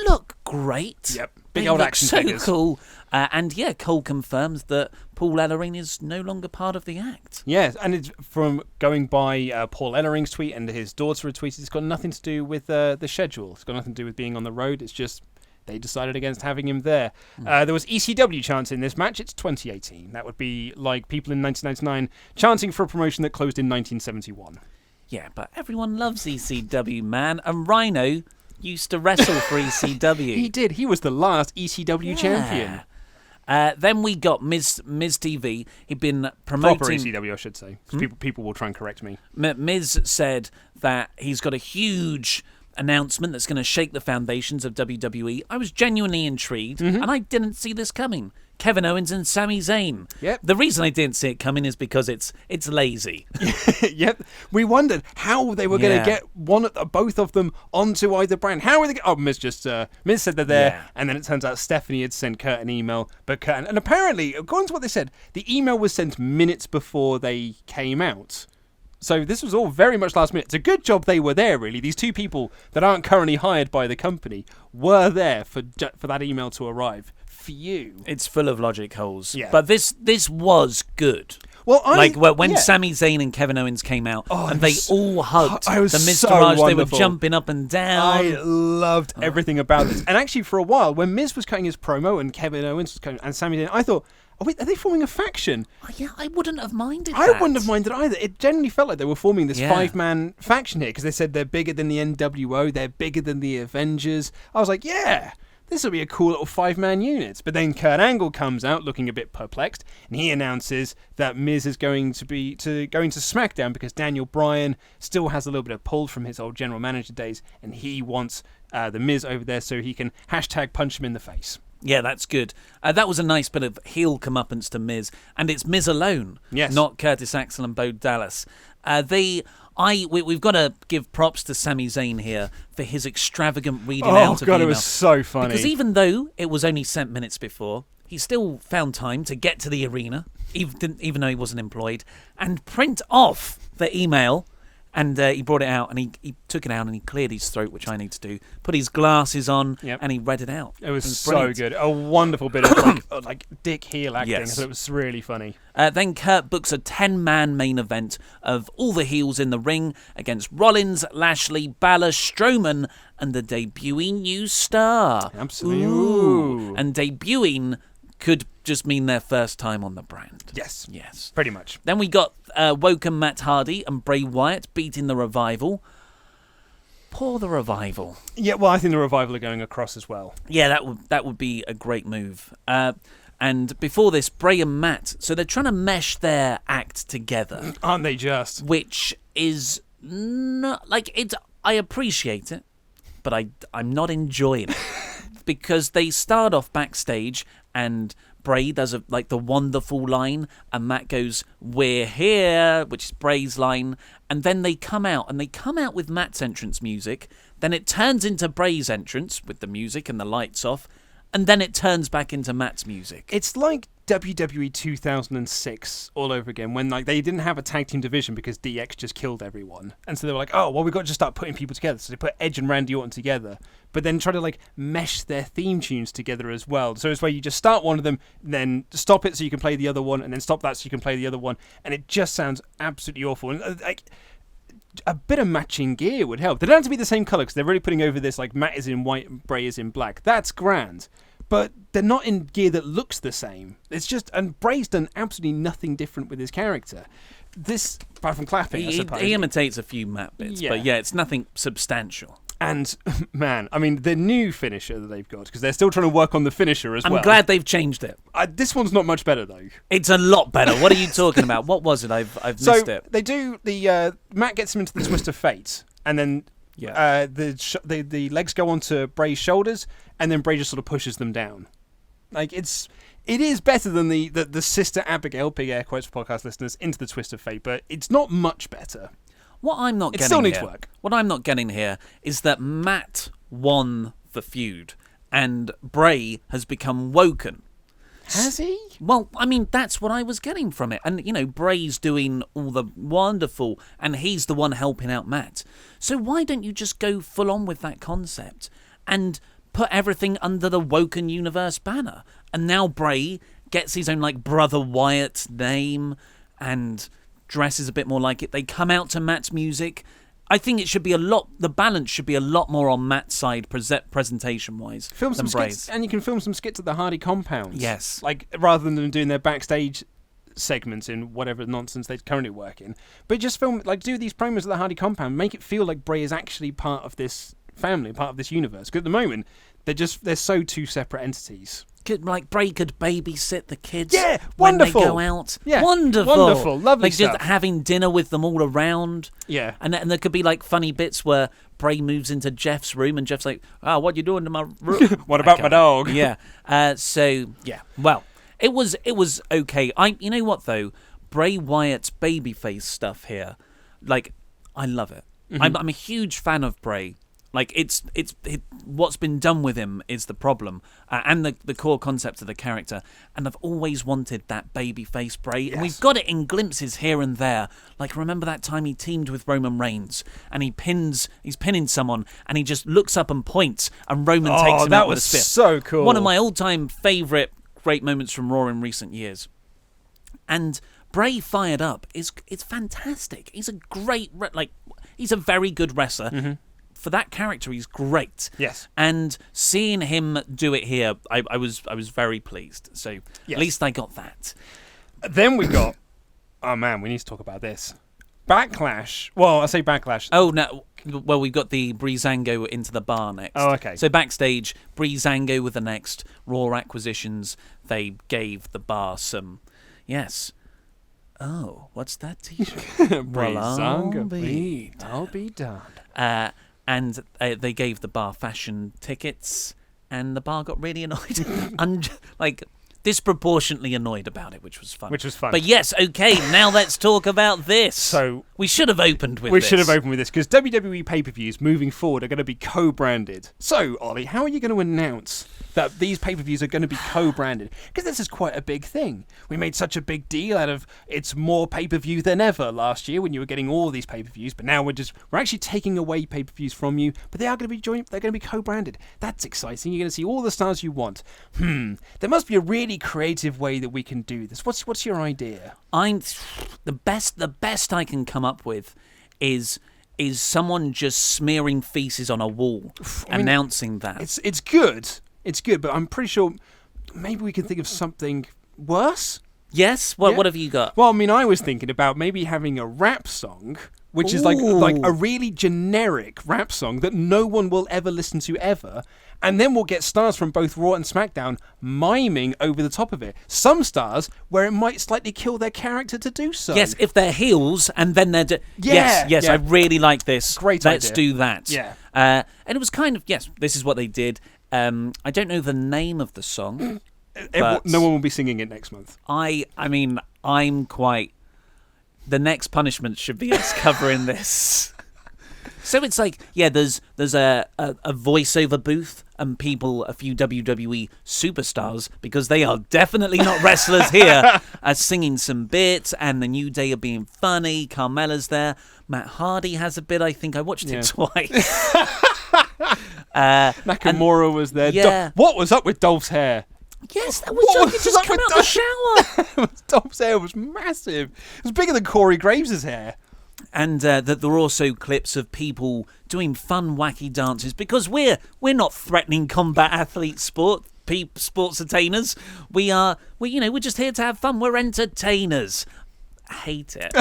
[SPEAKER 2] look great.
[SPEAKER 3] Yep. Big old action figures.
[SPEAKER 2] So cool. And yeah, Cole confirms that Paul Ellering is no longer part of the act.
[SPEAKER 3] Yes, and it's from going by Paul Ellering's tweet and his daughter retweeted. It's got nothing to do with the schedule. It's got nothing to do with being on the road. It's just they decided against having him there. There was ECW chants in this match. It's 2018. That would be like people in 1999 chanting for a promotion that closed in 1971.
[SPEAKER 2] Yeah, but everyone loves ECW, man. And Rhino used to wrestle for ECW.
[SPEAKER 3] He did. He was the last ECW champion.
[SPEAKER 2] Then we got Miz TV. He'd been promoting...
[SPEAKER 3] Proper ECW, I should say. People will try and correct me.
[SPEAKER 2] Miz said that he's got a huge announcement that's going to shake the foundations of WWE. I was genuinely intrigued, and I didn't see this coming. Kevin Owens and Sami Zayn.
[SPEAKER 3] Yep.
[SPEAKER 2] The reason I didn't see it coming is because it's lazy.
[SPEAKER 3] Yep. We wondered how they were going to get both of them onto either brand. How were they? Miz Miz said they're there, and then it turns out Stephanie had sent Kurt an email, but Kurt, and apparently, according to what they said, the email was sent minutes before they came out. So this was all very much last minute. It's a good job they were there, really. These two people that aren't currently hired by the company were there for that email to arrive. For you.
[SPEAKER 2] It's full of logic holes.
[SPEAKER 3] Yeah.
[SPEAKER 2] But this was good.
[SPEAKER 3] Well,
[SPEAKER 2] when Sami Zayn and Kevin Owens came out and they all hugged
[SPEAKER 3] the
[SPEAKER 2] Miz Taraj, they were jumping up and down.
[SPEAKER 3] I loved everything about this. And actually, for a while, when Miz was cutting his promo and Kevin Owens was cutting, and Sami Zayn, I thought, are they forming a faction?
[SPEAKER 2] Yeah, I wouldn't have minded
[SPEAKER 3] I wouldn't have minded either. It generally felt like they were forming this 5-man faction here because they said they're bigger than the NWO, they're bigger than the Avengers. I was like, yeah, this will be a cool little 5-man unit. But then Kurt Angle comes out looking a bit perplexed, and he announces that Miz is going to SmackDown because Daniel Bryan still has a little bit of pull from his old general manager days, and he wants the Miz over there so he can #punch him in the face.
[SPEAKER 2] Yeah, that's good. That was a nice bit of heel comeuppance to Miz, and it's Miz alone, not Curtis Axel and Bo Dallas. We've got to give props to Sami Zayn here for his extravagant reading out of the email.
[SPEAKER 3] It was so funny.
[SPEAKER 2] Because even though it was only sent minutes before, he still found time to get to the arena, even though he wasn't employed, and print off the email. And he brought it out, and he took it out, and he cleared his throat, which I need to do. Put his glasses on, and he read it out.
[SPEAKER 3] It was so good. A wonderful bit of like dick heel acting.
[SPEAKER 2] Yes.
[SPEAKER 3] So it was really funny.
[SPEAKER 2] Then Kurt books a 10-man main event of all the heels in the ring against Rollins, Lashley, Balor, Strowman, and the debuting new star.
[SPEAKER 3] Absolutely.
[SPEAKER 2] Ooh. And debuting could just mean their first time on the brand.
[SPEAKER 3] Yes. Pretty much.
[SPEAKER 2] Then we got Woken Matt Hardy and Bray Wyatt beating the Revival. Poor the Revival.
[SPEAKER 3] Yeah, well, I think the Revival are going across as well.
[SPEAKER 2] Yeah, that would be a great move. And before this, Bray and Matt, so they're trying to mesh their act together.
[SPEAKER 3] Aren't they just?
[SPEAKER 2] Which is not, like, I appreciate it, but I'm not enjoying it. Because they start off backstage and Bray does the wonderful line and Matt goes, "We're here," which is Bray's line, and then they come out with Matt's entrance music, then it turns into Bray's entrance with the music and the lights off, and then it turns back into Matt's music.
[SPEAKER 3] It's like WWE 2006 all over again, when they didn't have a tag team division because DX just killed everyone, and so they were like, oh well, we've got to just start putting people together. So they put Edge and Randy Orton together, but then try to mesh their theme tunes together as well. So it's where you just start one of them, then stop it so you can play the other one, and then stop that so you can play the other one, and it just sounds absolutely awful. And a bit of matching gear would help. They don't have to be the same colour because they're really putting over this Matt is in white and Bray is in black. That's grand. But they're not in gear that looks the same. It's just, and Bray's done absolutely nothing different with his character. This, apart from clapping, I suppose.
[SPEAKER 2] He imitates a few Matt bits, but yeah, it's nothing substantial.
[SPEAKER 3] And, man, I mean, the new finisher that they've got, because they're still trying to work on the finisher as well.
[SPEAKER 2] I'm glad they've changed it.
[SPEAKER 3] This one's not much better, though.
[SPEAKER 2] It's a lot better. What are you talking about? What was it? I've missed it.
[SPEAKER 3] They do the... Matt gets him into the Twist of Fate, and then the legs go onto Bray's shoulders, and then Bray just sort of pushes them down. Like, it is better than the Sister Abigail, big air quotes for podcast listeners, into the Twist of Fate, but it's not much better.
[SPEAKER 2] What I'm not getting
[SPEAKER 3] still needs
[SPEAKER 2] here,
[SPEAKER 3] work.
[SPEAKER 2] What I'm not getting here is that Matt won the feud and Bray has become woken.
[SPEAKER 3] Has he?
[SPEAKER 2] Well, I mean, that's what I was getting from it. And, Bray's doing all the wonderful and he's the one helping out Matt. So why don't you just go full on with that concept and put everything under the Woken Universe banner? And now Bray gets his own, Brother Wyatt name and dresses a bit more like it. They come out to Matt's music. I think it should be the balance should be a lot more on Matt's side presentation-wise
[SPEAKER 3] Film
[SPEAKER 2] than
[SPEAKER 3] some
[SPEAKER 2] Bray's.
[SPEAKER 3] skits, and you can film some skits at the Hardy compound.
[SPEAKER 2] Yes.
[SPEAKER 3] Rather than doing their backstage segments in whatever nonsense they currently work in. But just film, do these promos at the Hardy compound, make it feel like Bray is actually part of this family, part of this universe. Because at the moment, they're so two separate entities.
[SPEAKER 2] Bray could babysit the kids
[SPEAKER 3] when
[SPEAKER 2] they go out.
[SPEAKER 3] Yeah,
[SPEAKER 2] wonderful.
[SPEAKER 3] Lovely stuff.
[SPEAKER 2] Just having dinner with them all around.
[SPEAKER 3] Yeah.
[SPEAKER 2] And there could be funny bits where Bray moves into Jeff's room and Jeff's like, what you doing to my room?
[SPEAKER 3] What about my dog?
[SPEAKER 2] Yeah. Well, it was okay. You know what though? Bray Wyatt's babyface stuff here, I love it. Mm-hmm. I'm a huge fan of Bray. What's been done with him is the problem, and the core concept of the character. And I've always wanted that babyface Bray, and we've got it in glimpses here and there. Remember that time he teamed with Roman Reigns, and he's pinning someone, and he just looks up and points, and Roman takes him out with a spear.
[SPEAKER 3] So cool.
[SPEAKER 2] One of my all-time favourite great moments from Raw in recent years. And Bray fired up it's fantastic. He's a great he's a very good wrestler. Mm-hmm. For that character, he's great.
[SPEAKER 3] Yes.
[SPEAKER 2] And seeing him do it here, I was very pleased. So at least I got that.
[SPEAKER 3] Then we got... oh, man, we need to talk about this. Backlash. Well, I say Backlash.
[SPEAKER 2] Oh, no. Well, we've got the Breezango into the bar next.
[SPEAKER 3] Oh, okay.
[SPEAKER 2] So backstage, Breezango with the next Raw acquisitions. They gave the bar some... Yes. Oh, what's that t-shirt?
[SPEAKER 3] Well,
[SPEAKER 2] I'll
[SPEAKER 3] be done.
[SPEAKER 2] And they gave the bar fashion tickets, and the bar got really annoyed. Disproportionately annoyed about it, which was fun. But yes, okay, now let's talk about this.
[SPEAKER 3] So
[SPEAKER 2] we should have opened with this.
[SPEAKER 3] We should have opened with this, because WWE pay-per-views moving forward are going to be co-branded. So, Ollie, how are you going to announce that these pay-per-views are going to be co-branded? Because this is quite a big thing. We made such a big deal out of it's more pay-per-view than ever last year when you were getting all these pay-per-views, but now we're actually taking away pay-per-views from you, but they are going to be they're going to be co-branded. That's exciting. You're going to see all the stars you want. There must be a really creative way that we can do this. What's your idea?
[SPEAKER 2] The best I can come up with is someone just smearing feces on a wall, announcing that.
[SPEAKER 3] It's good. It's good, but I'm pretty sure maybe we can think of something worse.
[SPEAKER 2] Yes? What have you got?
[SPEAKER 3] Well, I mean, I was thinking about maybe having a rap song, which is like a really generic rap song that no one will ever listen to ever, and then we'll get stars from both Raw and SmackDown miming over the top of it. Some stars where it might slightly kill their character to do so.
[SPEAKER 2] Yes, if they're heels and then they're... Yes, I really like this.
[SPEAKER 3] Great
[SPEAKER 2] Let's
[SPEAKER 3] idea.
[SPEAKER 2] do that.
[SPEAKER 3] Yeah.
[SPEAKER 2] And it was kind of... Yes, this is what they did. I don't know the name of the song.
[SPEAKER 3] No one will be singing it next month.
[SPEAKER 2] I mean, I'm quite... The next punishment should be us covering this. So it's there's a voiceover booth and a few WWE superstars, because they are definitely not wrestlers here, are singing some bits, and the New Day are being funny. Carmella's there. Matt Hardy has a bit, I think. I watched it twice.
[SPEAKER 3] Nakamura was there.
[SPEAKER 2] Yeah.
[SPEAKER 3] What was up with Dolph's hair?
[SPEAKER 2] Yes, that was just come out the shower.
[SPEAKER 3] Dolph's hair was massive. It was bigger than Corey Graves' hair.
[SPEAKER 2] And that there are also clips of people doing fun, wacky dances, because we're not threatening combat athlete sports entertainers. We're just here to have fun. We're entertainers. I hate it.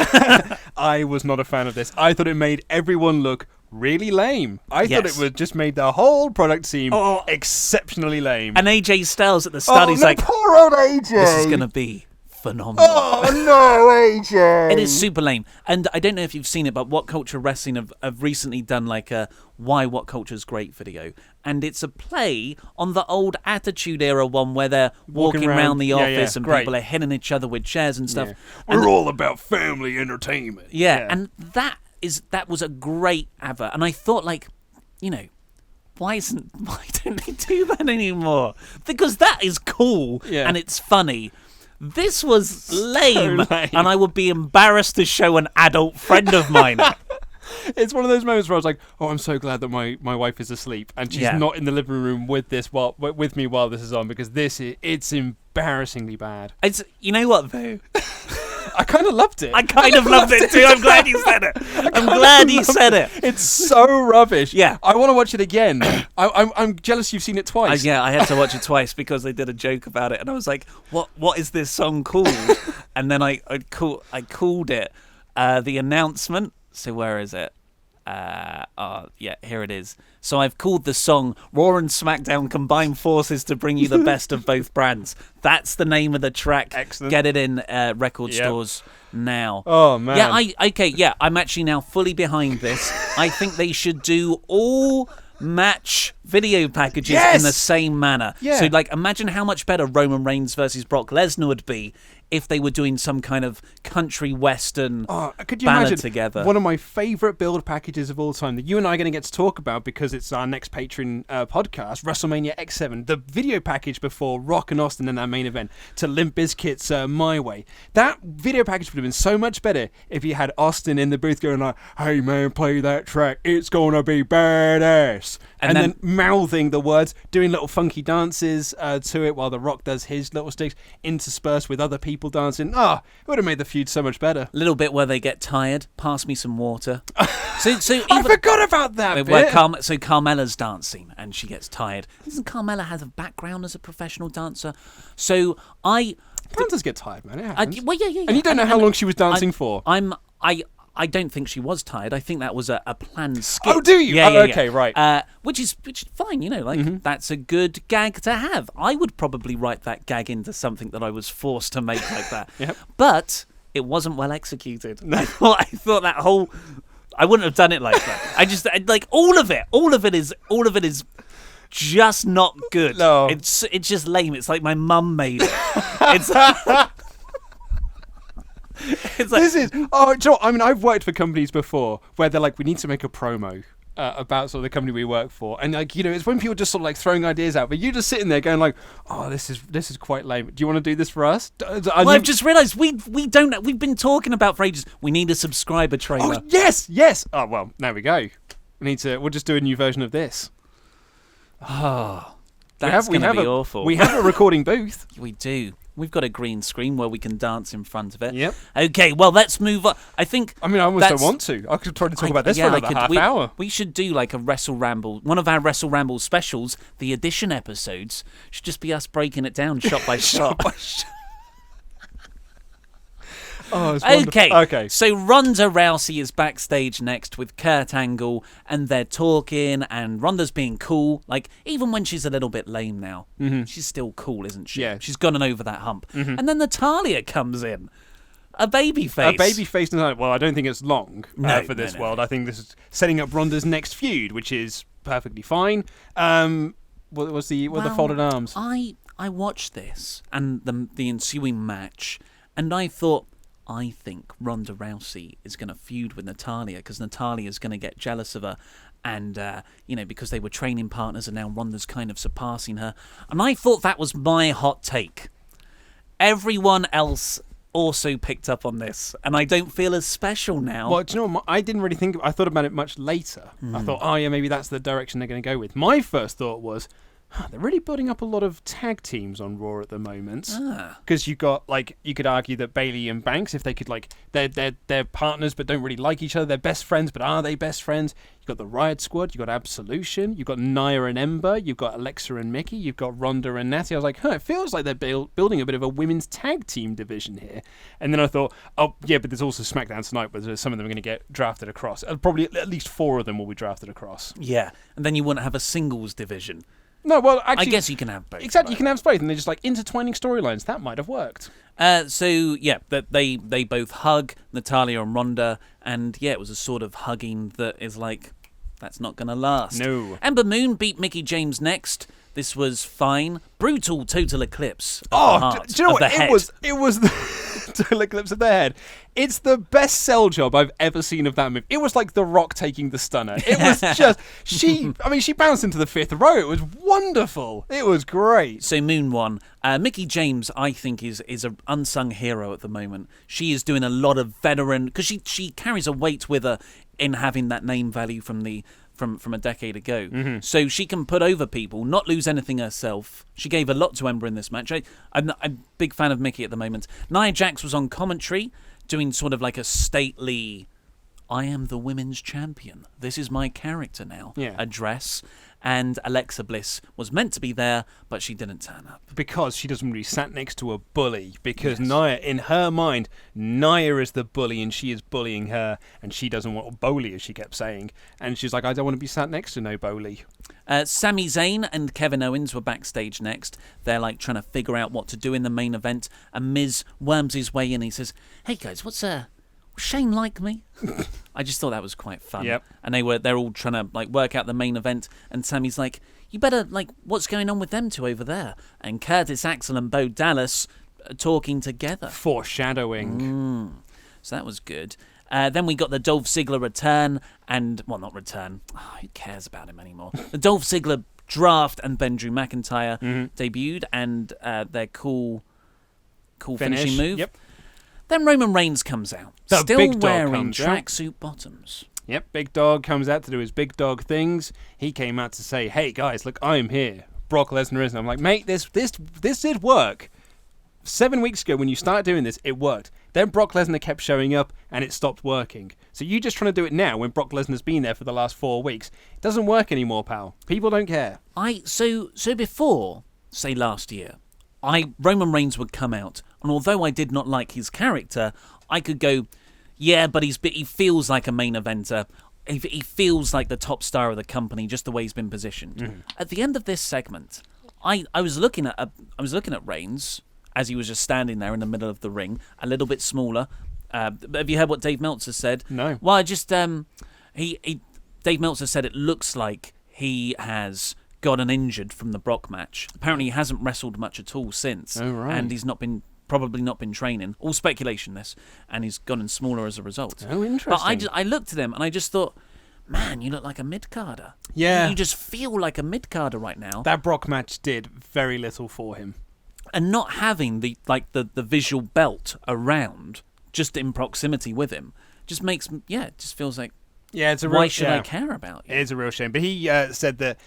[SPEAKER 3] I was not a fan of this. I thought it made everyone look really lame. I thought
[SPEAKER 2] Yes.
[SPEAKER 3] it would just made the whole product seem exceptionally lame.
[SPEAKER 2] And AJ Styles at the start, he's like,
[SPEAKER 3] poor old AJ.
[SPEAKER 2] this is going to be phenomenal.
[SPEAKER 3] Oh no, AJ!
[SPEAKER 2] It is super lame. And I don't know if you've seen it, but What Culture Wrestling have recently done like a Why What Culture's Great video. And it's a play on the old Attitude Era one where they're walking around the office and people are hitting each other with chairs and stuff.
[SPEAKER 3] Yeah. We're all about family entertainment.
[SPEAKER 2] Yeah, and that was a great advert. And I thought, like, you know, why don't they do that anymore? Because that is cool and it's funny. This was lame, and I would be embarrassed to show an adult friend of mine.
[SPEAKER 3] It's one of those moments where I was like, "Oh, I'm so glad that my wife is asleep and she's not in the living room with me while this is on, because it's embarrassingly bad."
[SPEAKER 2] You know what though?
[SPEAKER 3] I kind of loved it.
[SPEAKER 2] I kind of loved it too. I'm glad you said it. I'm glad you said it.
[SPEAKER 3] It's so rubbish.
[SPEAKER 2] Yeah,
[SPEAKER 3] I want to watch it again. I'm jealous you've seen it twice.
[SPEAKER 2] Yeah, I had to watch it twice because they did a joke about it, and I was like, "What is this song called?" And then I called it the announcement. So where is it? Here it is. So I've called the song Raw and SmackDown Combine Forces to Bring You the Best of Both Brands. That's the name of the track.
[SPEAKER 3] Excellent.
[SPEAKER 2] Get it in record stores now.
[SPEAKER 3] Oh, man.
[SPEAKER 2] Yeah, I'm actually now fully behind this. I think they should do all match video packages in the same manner.
[SPEAKER 3] Yeah.
[SPEAKER 2] So, like, imagine how much better Roman Reigns versus Brock Lesnar would be if they were doing some kind of country western
[SPEAKER 3] could you
[SPEAKER 2] ballad
[SPEAKER 3] imagine
[SPEAKER 2] together.
[SPEAKER 3] One of my favourite build packages of all time that you and I are going to get to talk about because it's our next Patreon podcast, WrestleMania X7, the video package before Rock and Austin in that main event to Limp Bizkit's My Way. That video package would have been so much better if you had Austin in the booth going like, "Hey man, play that track, it's gonna be badass," and then mouthing the words, doing little funky dances to it while The Rock does his little sticks, interspersed with other people dancing. It would have made the feud so much better.
[SPEAKER 2] A little bit where they get tired. Pass me some water. So
[SPEAKER 3] I forgot about that
[SPEAKER 2] where
[SPEAKER 3] bit.
[SPEAKER 2] So Carmella's dancing and she gets tired. Doesn't Carmella have a background as a professional dancer? So
[SPEAKER 3] Dancers get tired, man. It happens.
[SPEAKER 2] Yeah.
[SPEAKER 3] And you don't know how long she was dancing for.
[SPEAKER 2] I don't think she was tired. I think that was a planned skit.
[SPEAKER 3] Oh, do you?
[SPEAKER 2] Yeah,
[SPEAKER 3] okay, right.
[SPEAKER 2] Which is fine, you know, like that's a good gag to have. I would probably write that gag into something that I was forced to make like that.
[SPEAKER 3] Yep.
[SPEAKER 2] But it wasn't well executed. I thought that whole I wouldn't have done it like that. I just like all of it is just not good.
[SPEAKER 3] No.
[SPEAKER 2] It's just lame. It's like my mum made it. It's like,
[SPEAKER 3] This is... Oh, Joe, I mean, I've worked for companies before where they're like, we need to make a promo about sort of the company we work for. And, like, you know, it's when people just sort of like throwing ideas out. But you're just sitting there going like, oh, this is quite lame. Do you want to do this for us?
[SPEAKER 2] I've just realised we've been talking about for ages. We need a subscriber trailer.
[SPEAKER 3] Oh, yes. Oh, well, there we go. We'll just do a new version of this.
[SPEAKER 2] Oh, that's going to be awful.
[SPEAKER 3] We have a recording booth.
[SPEAKER 2] We do. We've got a green screen where we can dance in front of it.
[SPEAKER 3] Yep.
[SPEAKER 2] Okay, well, let's move on. I
[SPEAKER 3] almost don't want to. I could try to talk about this for another half hour.
[SPEAKER 2] We should do like a WrestleRamble. One of our WrestleRamble specials, the edition episodes, should just be us breaking it down shot by shot.
[SPEAKER 3] Oh, it's wonderful. Okay.
[SPEAKER 2] So Ronda Rousey is backstage next with Kurt Angle, and they're talking, and Ronda's being cool. Like, even when she's a little bit lame now, she's still cool, isn't she?
[SPEAKER 3] Yeah.
[SPEAKER 2] She's gotten over that hump. And then Natalya comes in. A baby face.
[SPEAKER 3] A baby face. Well, I don't think it's long for this world. I think this is setting up Ronda's next feud, which is perfectly fine. What was the folded arms?
[SPEAKER 2] I watched this and the ensuing match, and I thought, I think Ronda Rousey is going to feud with Natalya because Natalya is going to get jealous of her, and because they were training partners, and now Ronda's kind of surpassing her. And I thought that was my hot take. Everyone else also picked up on this, and I don't feel as special now.
[SPEAKER 3] Well, do you know what? I didn't really think. I thought about it much later. I thought, oh yeah, maybe that's the direction they're going to go with. My first thought was, they're really building up a lot of tag teams on Raw at the moment.
[SPEAKER 2] Ah.
[SPEAKER 3] Because you've got, like, you could argue that Bayley and Banks, if they could, like, they're partners but don't really like each other. They're best friends, but are they best friends? You've got the Riot Squad. You've got Absolution. You've got Nia and Ember. You've got Alexa and Mickey. You've got Ronda and Natty. I was like, it feels like they're building a bit of a women's tag team division here. And then I thought, oh, yeah, but there's also SmackDown tonight where some of them are going to get drafted across. Probably at least 4 of them will be drafted across.
[SPEAKER 2] Yeah, and then you wouldn't have a singles division.
[SPEAKER 3] No, well, actually,
[SPEAKER 2] I guess you can have both.
[SPEAKER 3] Exactly, you can have both, and they're just like intertwining storylines. That might have worked.
[SPEAKER 2] So yeah, they both hug, Natalya and Ronda, and yeah, it was a sort of hugging that is like, that's not gonna last.
[SPEAKER 3] No.
[SPEAKER 2] Ember Moon beat Mickie James next. This was fine. Brutal total eclipse. Do you know what? It was the total eclipse of the head. It's the best sell job I've ever seen of that move. It was like The Rock taking the stunner. It was just she bounced into the 5th row. It was wonderful. It was great. So Moon won. Mickie James, I think, is an unsung hero at the moment. She is doing a lot of veteran because she carries a weight with her in having that name value from a decade ago. Mm-hmm. So she can put over people, not lose anything herself. She gave a lot to Ember in this match. I'm a big fan of Mickie at the moment. Nia Jax was on commentary, doing sort of like a stately, I am the women's champion. This is my character now.
[SPEAKER 3] Yeah.
[SPEAKER 2] Address. And Alexa Bliss was meant to be there, but she didn't turn up.
[SPEAKER 3] Because she doesn't really sat next to a bully. Because Nia, in her mind, Nia is the bully and she is bullying her. And she doesn't want a bully, as she kept saying. And she's like, I don't want to be sat next to no bully.
[SPEAKER 2] Sami Zayn and Kevin Owens were backstage next. They're like trying to figure out what to do in the main event. And Miz worms his way in. He says, hey guys, what's Shane like me? I just thought that was quite fun.
[SPEAKER 3] Yep.
[SPEAKER 2] And they're all trying to like work out the main event, and Sammy's like, you better like, what's going on with them two over there? And Curtis Axel and Bo Dallas are talking together.
[SPEAKER 3] Foreshadowing.
[SPEAKER 2] So that was good. Then we got the Dolph Ziggler return, and well, not return. Oh, who cares about him anymore? The Dolph Ziggler draft and then Drew McIntyre debuted, and their cool finishing move.
[SPEAKER 3] Yep.
[SPEAKER 2] Then Roman Reigns comes out, still wearing tracksuit bottoms.
[SPEAKER 3] Yep, Big Dog comes out to do his big dog things. He came out to say, hey guys, look, I'm here. Brock Lesnar isn't. I'm like, mate, this did work. 7 weeks ago when you started doing this, it worked. Then Brock Lesnar kept showing up and it stopped working. So you just trying to do it now when Brock Lesnar's been there for the last 4 weeks. It doesn't work anymore, pal. People don't care.
[SPEAKER 2] So before, say last year, Roman Reigns would come out, and although I did not like his character, I could go, yeah, but he feels like a main eventer. He feels like the top star of the company, just the way he's been positioned. Mm-hmm. At the end of this segment, I was looking at Reigns as he was just standing there in the middle of the ring, a little bit smaller. Have you heard what Dave Meltzer said?
[SPEAKER 3] No.
[SPEAKER 2] Well, I just Dave Meltzer said it looks like he has gotten injured from the Brock match. Apparently, he hasn't wrestled much at all since, and he's probably not been training. All speculation, this, and he's gotten smaller as a result.
[SPEAKER 3] Oh, interesting.
[SPEAKER 2] But I looked at him and I just thought, man, you look like a mid-carder.
[SPEAKER 3] Yeah.
[SPEAKER 2] You just feel like a mid-carder right now.
[SPEAKER 3] That Brock match did very little for him.
[SPEAKER 2] And not having the visual belt around, just in proximity with him, just makes, it just feels like,
[SPEAKER 3] it's a
[SPEAKER 2] why should I care about you?
[SPEAKER 3] It is a real shame. But he said that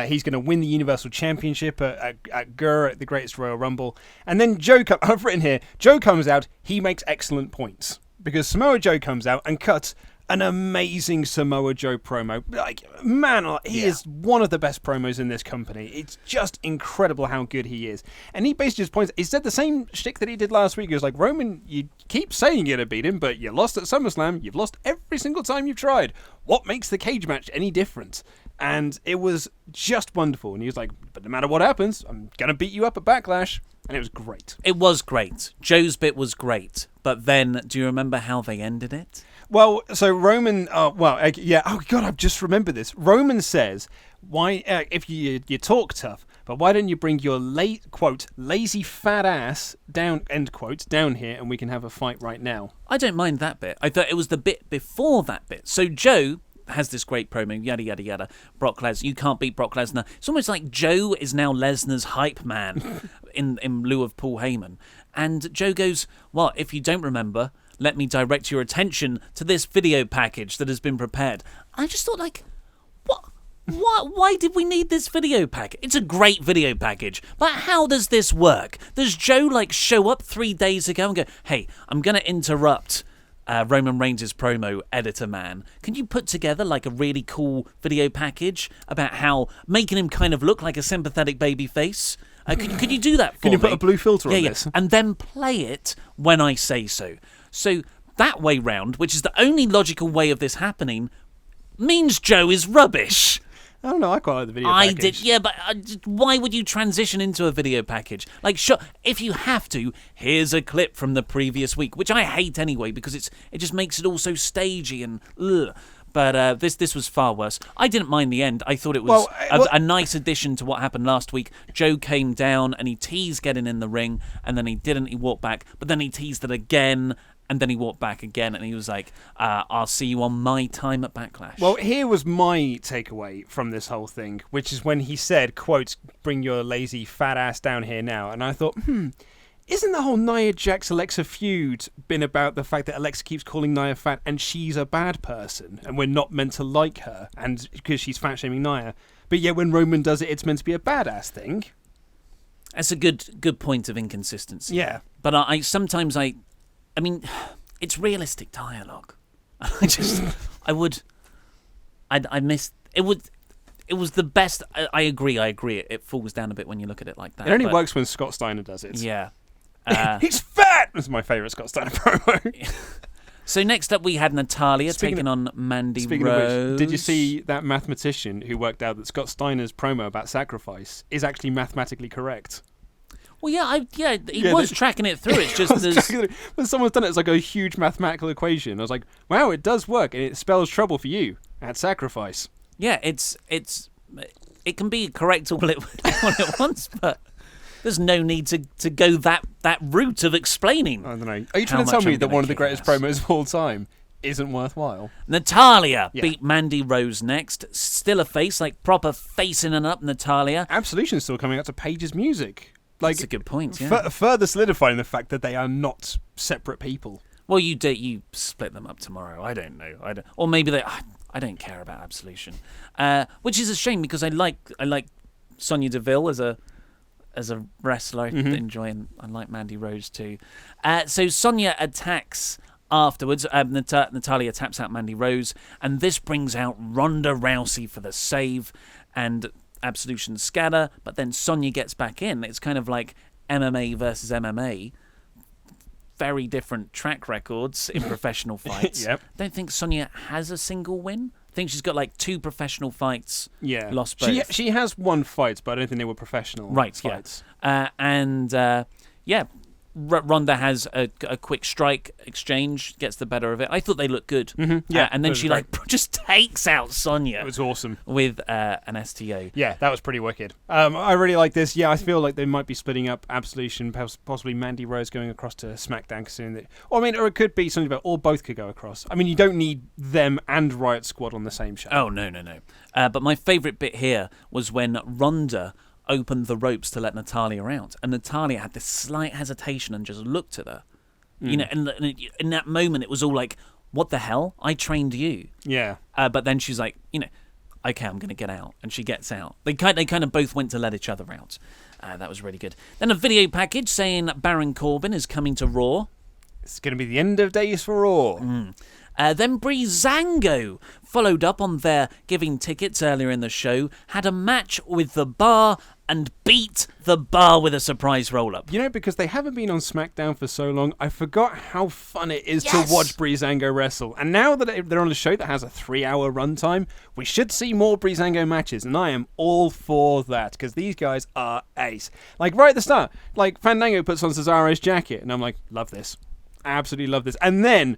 [SPEAKER 3] he's going to win the Universal Championship at GUR at the Greatest Royal Rumble. And then I've written here, Joe comes out, he makes excellent points. Because Samoa Joe comes out and cuts an amazing Samoa Joe promo. Like, man, he is one of the best promos in this company. It's just incredible how good he is. And he basically just points, he said the same shtick that he did last week. He was like, Roman, you keep saying you're going to beat him, but you lost at SummerSlam. You've lost every single time you've tried. What makes the cage match any different? And it was just wonderful. And he was like, but no matter what happens, I'm going to beat you up at Backlash. And it was great.
[SPEAKER 2] It was great. Joe's bit was great. But then, do you remember how they ended it?
[SPEAKER 3] Well, so Roman, oh God, I've just remembered this. Roman says, "Why, if you talk tough, but why don't you bring your lazy fat ass down, end quote, down here, and we can have a fight right now."
[SPEAKER 2] I don't mind that bit. I thought it was the bit before that bit. So Joe has this great promo, yada yada yada. Brock Lesnar, you can't beat Brock Lesnar. It's almost like Joe is now Lesnar's hype man in lieu of Paul Heyman. And Joe goes, "Well, if you don't remember, let me direct your attention to this video package that has been prepared." I just thought, like, Why did we need this video package? It's a great video package, but how does this work? Does Joe show up 3 days ago and go, "Hey, I'm going to interrupt Roman Reigns' promo, editor man. Can you put together a really cool video package about how making him kind of look like a sympathetic baby face? Could you do that for me?
[SPEAKER 3] Can you put a blue filter on this?
[SPEAKER 2] And then play it when I say so." So that way round, which is the only logical way of this happening, means Joe is rubbish.
[SPEAKER 3] I don't know, I quite like the video package.
[SPEAKER 2] I did, yeah, but why would you transition into a video package? Sure, if you have to, here's a clip from the previous week, which I hate anyway because it just makes it all so stagey and ugh. But this was far worse. I didn't mind the end. I thought it was a nice addition to what happened last week. Joe came down and he teased getting in the ring, and then he didn't. He walked back, but then he teased it again. And then he walked back again, and he was like, "I'll see you on my time at Backlash."
[SPEAKER 3] Well, here was my takeaway from this whole thing, which is when he said, quote, "Bring your lazy fat ass down here now." And I thought, isn't the whole Nia Jax-Alexa feud been about the fact that Alexa keeps calling Nia fat and she's a bad person, and we're not meant to like her, and because she's fat-shaming Nia. But yet when Roman does it, it's meant to be a badass thing.
[SPEAKER 2] That's a good point of inconsistency.
[SPEAKER 3] Yeah.
[SPEAKER 2] But I mean, it's realistic dialogue. I missed it. It was the best. I agree. It falls down a bit when you look at it like that.
[SPEAKER 3] It only works when Scott Steiner does it.
[SPEAKER 2] Yeah.
[SPEAKER 3] He's fat! That's my favourite Scott Steiner promo.
[SPEAKER 2] So next up we had Natalya taking on Mandy Rose.
[SPEAKER 3] Of which, did you see that mathematician who worked out that Scott Steiner's promo about sacrifice is actually mathematically correct?
[SPEAKER 2] Well, he was tracking it through. It's just
[SPEAKER 3] when someone's done it, it's like a huge mathematical equation. I was like, wow, it does work, and it spells trouble for you at sacrifice.
[SPEAKER 2] Yeah, it can be correct all it wants, but there's no need to go that route of explaining.
[SPEAKER 3] I don't know. Are you trying to tell me that one of the greatest promos of all time isn't worthwhile?
[SPEAKER 2] Natalya beat Mandy Rose next. Still a face, proper facing it up, Natalya.
[SPEAKER 3] Absolution's still coming out to Paige's music.
[SPEAKER 2] That's a good point, yeah.
[SPEAKER 3] Further solidifying the fact that they are not separate people.
[SPEAKER 2] Well, you split them up tomorrow. I don't know. Or maybe I don't care about Absolution, which is a shame because I like Sonya Deville as a wrestler. I like Mandy Rose too. So Sonya attacks afterwards. Natalya taps out Mandy Rose, and this brings out Ronda Rousey for the save and Absolution scatter, but then Sonya gets back in. It's kind of like MMA versus MMA. Very different track records in professional fights.
[SPEAKER 3] Yep.
[SPEAKER 2] I don't think Sonya has a single win. I think she's got 2 professional fights.
[SPEAKER 3] Yeah.
[SPEAKER 2] Lost both.
[SPEAKER 3] She has one fight, but I don't think they were professional fights.
[SPEAKER 2] Yeah. Ronda has a quick strike exchange, gets the better of it. I thought they looked good.
[SPEAKER 3] Yeah,
[SPEAKER 2] and then she just takes out Sonya.
[SPEAKER 3] It was awesome.
[SPEAKER 2] With an STO.
[SPEAKER 3] Yeah, that was pretty wicked. I really like this. Yeah, I feel like they might be splitting up Absolution, possibly Mandy Rose going across to SmackDown soon. Or it could be something about, or both could go across. I mean, you don't need them and Riot Squad on the same show.
[SPEAKER 2] Oh, no. But my favourite bit here was when Ronda opened the ropes to let Natalya out, and Natalya had this slight hesitation and just looked at her. And in that moment it was all like, what the hell? I trained you.
[SPEAKER 3] Yeah.
[SPEAKER 2] But then she's like, okay, I'm going to get out, and she gets out. They kind of both went to let each other out. That was really good. Then a video package saying Baron Corbin is coming to Raw.
[SPEAKER 3] It's going to be the end of days for Raw.
[SPEAKER 2] Then Breezango followed up on their giving tickets earlier in the show, had a match with The Bar, and beat The Bar with a surprise roll-up.
[SPEAKER 3] Because they haven't been on SmackDown for so long, I forgot how fun it is to watch Breezango wrestle. And now that they're on a show that has a 3-hour runtime, we should see more Breezango matches, and I am all for that, because these guys are ace. Right at the start, Fandango puts on Cesaro's jacket, and I'm like, love this. Absolutely love this. And then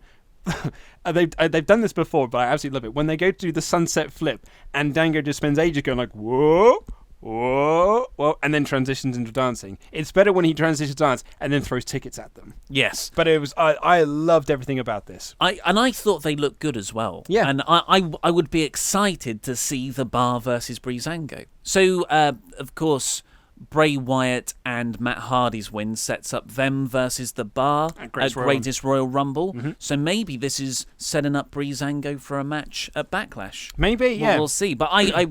[SPEAKER 3] they've done this before, but I absolutely love it. When they go to do the sunset flip, and Dango just spends ages going whoa, whoa, whoa, and then transitions into dancing. It's better when he transitions to dance and then throws tickets at them.
[SPEAKER 2] Yes.
[SPEAKER 3] But it was I loved everything about this.
[SPEAKER 2] I thought they looked good as well.
[SPEAKER 3] Yeah.
[SPEAKER 2] And I would be excited to see The Bar versus Breezango. So, of course, Bray Wyatt and Matt Hardy's win sets up them versus The Bar at Greatest Royal Rumble. Mm-hmm. So maybe this is setting up Breezango for a match at Backlash.
[SPEAKER 3] Maybe, yeah.
[SPEAKER 2] We'll see. But I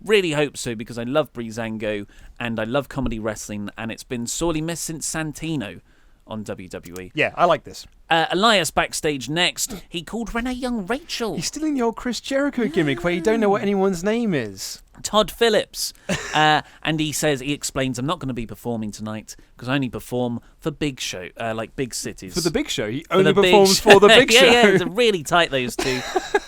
[SPEAKER 2] really hope so, because I love Breezango and I love comedy wrestling, and it's been sorely missed since Santino on WWE.
[SPEAKER 3] Yeah, I like this.
[SPEAKER 2] Elias backstage next. He called Renee Young Rachel.
[SPEAKER 3] He's still in the old Chris Jericho gimmick where you don't know what anyone's name is.
[SPEAKER 2] Todd Phillips. And he explains, I'm not going to be performing tonight because I only perform for big show, like big cities.
[SPEAKER 3] For the big show? He only performs for the big show?
[SPEAKER 2] Yeah, it's really tight, those two.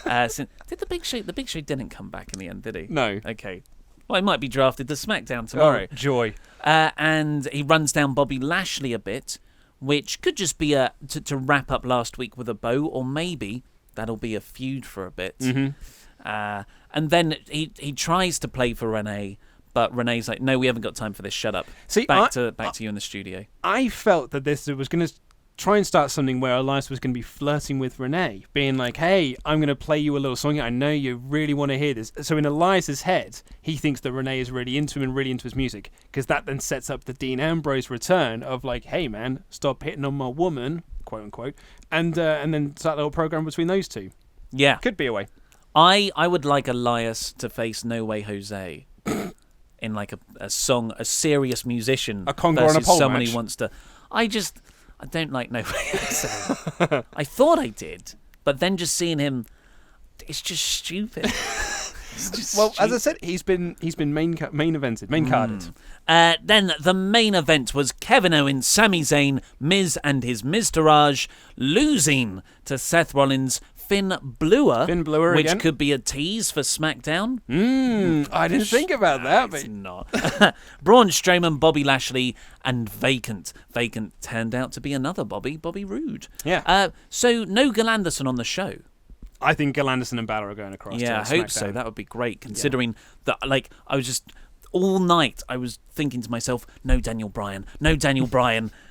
[SPEAKER 2] Did the big show didn't come back in the end, did he?
[SPEAKER 3] No.
[SPEAKER 2] Okay. Well, he might be drafted to SmackDown tomorrow.
[SPEAKER 3] Oh, joy.
[SPEAKER 2] And he runs down Bobby Lashley a bit, which could just be to wrap up last week with a bow, or maybe that'll be a feud for a bit. Mm-hmm. And then he tries to play for Renee, but Renee's like, no, we haven't got time for this, shut up.
[SPEAKER 3] See,
[SPEAKER 2] back to you in the studio.
[SPEAKER 3] I felt that this was going to try and start something where Elias was going to be flirting with Renee, being like, hey, I'm going to play you a little song. I know you really want to hear this. So in Elias's head, he thinks that Renee is really into him and really into his music, because that then sets up the Dean Ambrose return of like, hey, man, stop hitting on my woman, quote unquote, and then start a little program between those two.
[SPEAKER 2] Yeah.
[SPEAKER 3] Could be a way.
[SPEAKER 2] I would like Elias to face No Way Jose in like a song, a serious musician
[SPEAKER 3] a conga on a pole
[SPEAKER 2] someone
[SPEAKER 3] match.
[SPEAKER 2] He wants to. I don't like No Way Jose. I thought I did, but then just seeing him, it's just stupid.
[SPEAKER 3] Well, as I said, he's been main carded.
[SPEAKER 2] Then the main event was Kevin Owens, Sami Zayn, Miz and his Miztourage losing to Seth Rollins, Finn Bluer, which
[SPEAKER 3] again.
[SPEAKER 2] Could be a tease for SmackDown.
[SPEAKER 3] I didn't think about that.
[SPEAKER 2] It's not. Braun Strowman, Bobby Lashley, and Vacant. Vacant turned out to be another Bobby Roode.
[SPEAKER 3] Yeah.
[SPEAKER 2] So no Gil Anderson on the show.
[SPEAKER 3] I think Gil Anderson and Balor are going across.
[SPEAKER 2] Yeah,
[SPEAKER 3] to
[SPEAKER 2] I hope so. That would be great, considering that. Like, I was just all night. I was thinking to myself, no Daniel Bryan,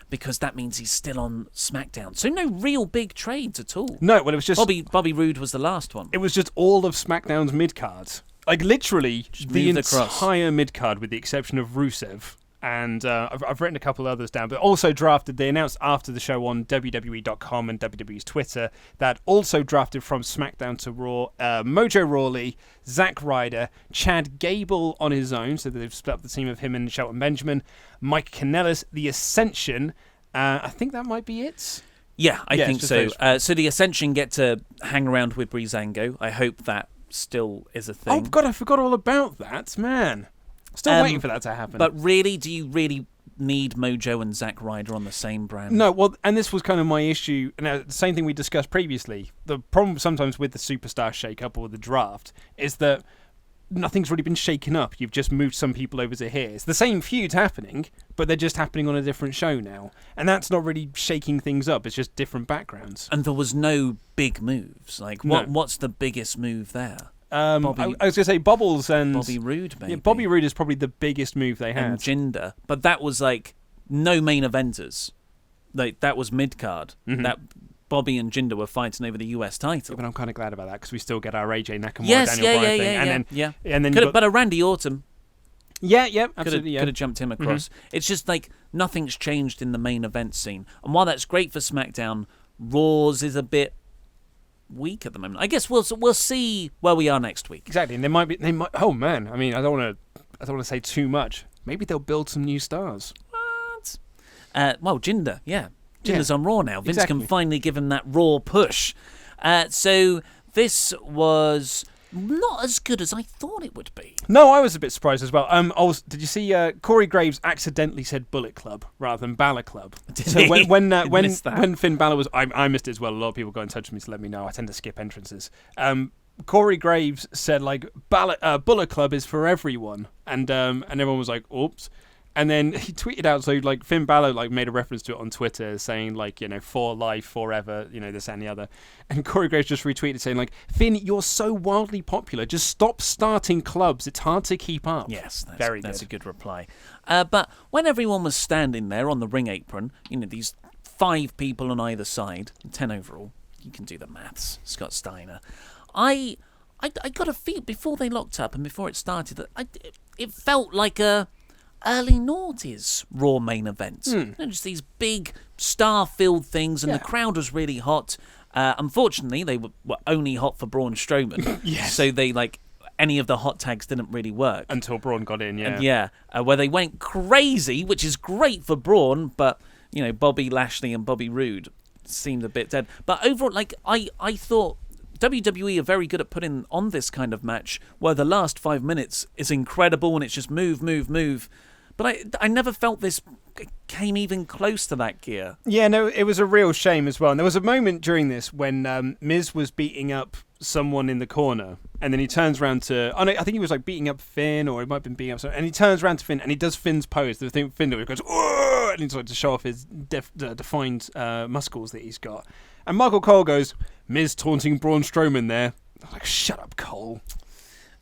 [SPEAKER 2] because that means he's still on SmackDown. So no real big trades at all.
[SPEAKER 3] No, well, it was just
[SPEAKER 2] Bobby Roode was the last one.
[SPEAKER 3] It was just all of SmackDown's mid cards, like literally
[SPEAKER 2] just
[SPEAKER 3] the entire mid card, with the exception of Rusev. And I've written a couple others down, but also drafted. They announced after the show on WWE.com and WWE's Twitter that also drafted from SmackDown to Raw Mojo Rawley, Zack Ryder, Chad Gable on his own, so they've split up the team of him and Shelton Benjamin, Mike Kanellis, The Ascension. I think that might be it.
[SPEAKER 2] Yeah, I think so. So The Ascension get to hang around with Breezango. I hope that still is a thing.
[SPEAKER 3] Oh, God, I forgot all about that, man. Still waiting for that to happen.
[SPEAKER 2] But really, do you really need Mojo and Zack Ryder on the same brand?
[SPEAKER 3] No, well, and this was kind of my issue. Now, the same thing we discussed previously. The problem sometimes with the superstar shake-up or the draft is that nothing's really been shaken up. You've just moved some people over to here. It's the same feud happening, but they're just happening on a different show now. And that's not really shaking things up. It's just different backgrounds.
[SPEAKER 2] And there was no big moves. Like, what's the biggest move there?
[SPEAKER 3] I was going to say Bubbles and
[SPEAKER 2] Bobby Roode, maybe.
[SPEAKER 3] Yeah, Bobby Roode is probably the biggest move they had.
[SPEAKER 2] And Jinder. But that was like no main eventers. Like, that was mid-card.
[SPEAKER 3] Mm-hmm.
[SPEAKER 2] That Bobby and Jinder were fighting over the US title.
[SPEAKER 3] Yeah, but I'm kind of glad about that, because we still get our AJ Nakamura, Daniel Bryan thing. And then
[SPEAKER 2] but a Randy Orton.
[SPEAKER 3] Yeah, absolutely.
[SPEAKER 2] Could have jumped him across. Mm-hmm. It's just like nothing's changed in the main event scene. And while that's great for SmackDown, Raw's is a bit weak at the moment. I guess we'll see where we are next week.
[SPEAKER 3] Exactly, and they might. Oh man, I mean, I don't want to say too much. Maybe they'll build some new stars.
[SPEAKER 2] What? Well, Jinder, Jinder's on Raw now. Vince can finally give him that Raw push. So this was not as good as I thought it would be.
[SPEAKER 3] No, I was a bit surprised as well. Did you see Corey Graves accidentally said Bullet Club rather than Balor Club? So when Finn Balor was, I missed it as well. A lot of people got in touch with me to let me know. I tend to skip entrances. Corey Graves said like Bullet Club is for everyone, and everyone was like, oops. And then he tweeted out, so like Finn Balor like made a reference to it on Twitter, saying like, for life, forever, this and the other. And Corey Graves just retweeted saying like, Finn, you're so wildly popular, just stop starting clubs. It's hard to keep up.
[SPEAKER 2] Yes, that's a good reply. But when everyone was standing there on the ring apron, these 5 people on either side, 10 overall, you can do the maths, Scott Steiner. I got a feel before they locked up and before it started that it felt like a early noughties Raw main events. Just these big star-filled things, and the crowd was really hot. Unfortunately, they were only hot for Braun Strowman.
[SPEAKER 3] Yes.
[SPEAKER 2] So they, any of the hot tags didn't really work.
[SPEAKER 3] Until Braun got in, yeah.
[SPEAKER 2] Where they went crazy, which is great for Braun, but, Bobby Lashley and Bobby Roode seemed a bit dead. But overall, I thought WWE are very good at putting on this kind of match where the last 5 minutes is incredible and it's just move, move, move. But I never felt this came even close to that gear.
[SPEAKER 3] Yeah, no, it was a real shame as well. And there was a moment during this when Miz was beating up someone in the corner, and then he turns around to... I think he was beating up Finn, or he might have been beating up someone, and he turns around to Finn, and he does Finn's pose. The thing Finn goes, "Whoa!" And he's to show off his defined muscles that he's got. And Michael Cole goes, "Miz taunting Braun Strowman there." I'm like, shut up, Cole.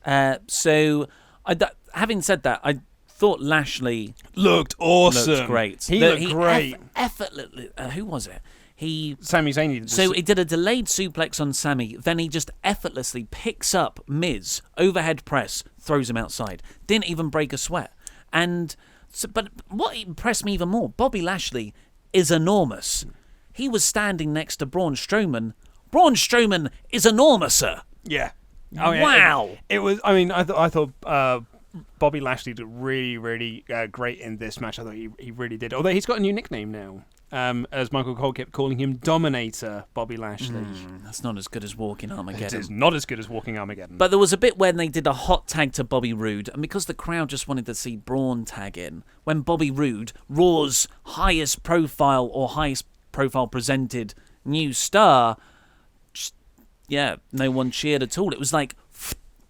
[SPEAKER 2] Having said that, I thought Lashley
[SPEAKER 3] looked awesome.
[SPEAKER 2] Looked great.
[SPEAKER 3] He looked great.
[SPEAKER 2] Effortlessly. Who was it?
[SPEAKER 3] Sami Zayn.
[SPEAKER 2] So he did a delayed suplex on Sami, then he just effortlessly picks up Miz, overhead press, throws him outside. Didn't even break a sweat. But what impressed me even more, Bobby Lashley is enormous. He was standing next to Braun Strowman. Braun Strowman is enormouser.
[SPEAKER 3] Yeah.
[SPEAKER 2] Oh, yeah. Wow.
[SPEAKER 3] It was. I mean, I thought Bobby Lashley did really, really great in this match. I thought he really did. Although he's got a new nickname now. As Michael Cole kept calling him Dominator Bobby Lashley.
[SPEAKER 2] That's not as good as Walking Armageddon.
[SPEAKER 3] It is not as good as Walking Armageddon.
[SPEAKER 2] But there was a bit when they did a hot tag to Bobby Roode, and because the crowd just wanted to see Braun tag in, when Bobby Roode, Raw's highest profile presented new star, no one cheered at all. It was like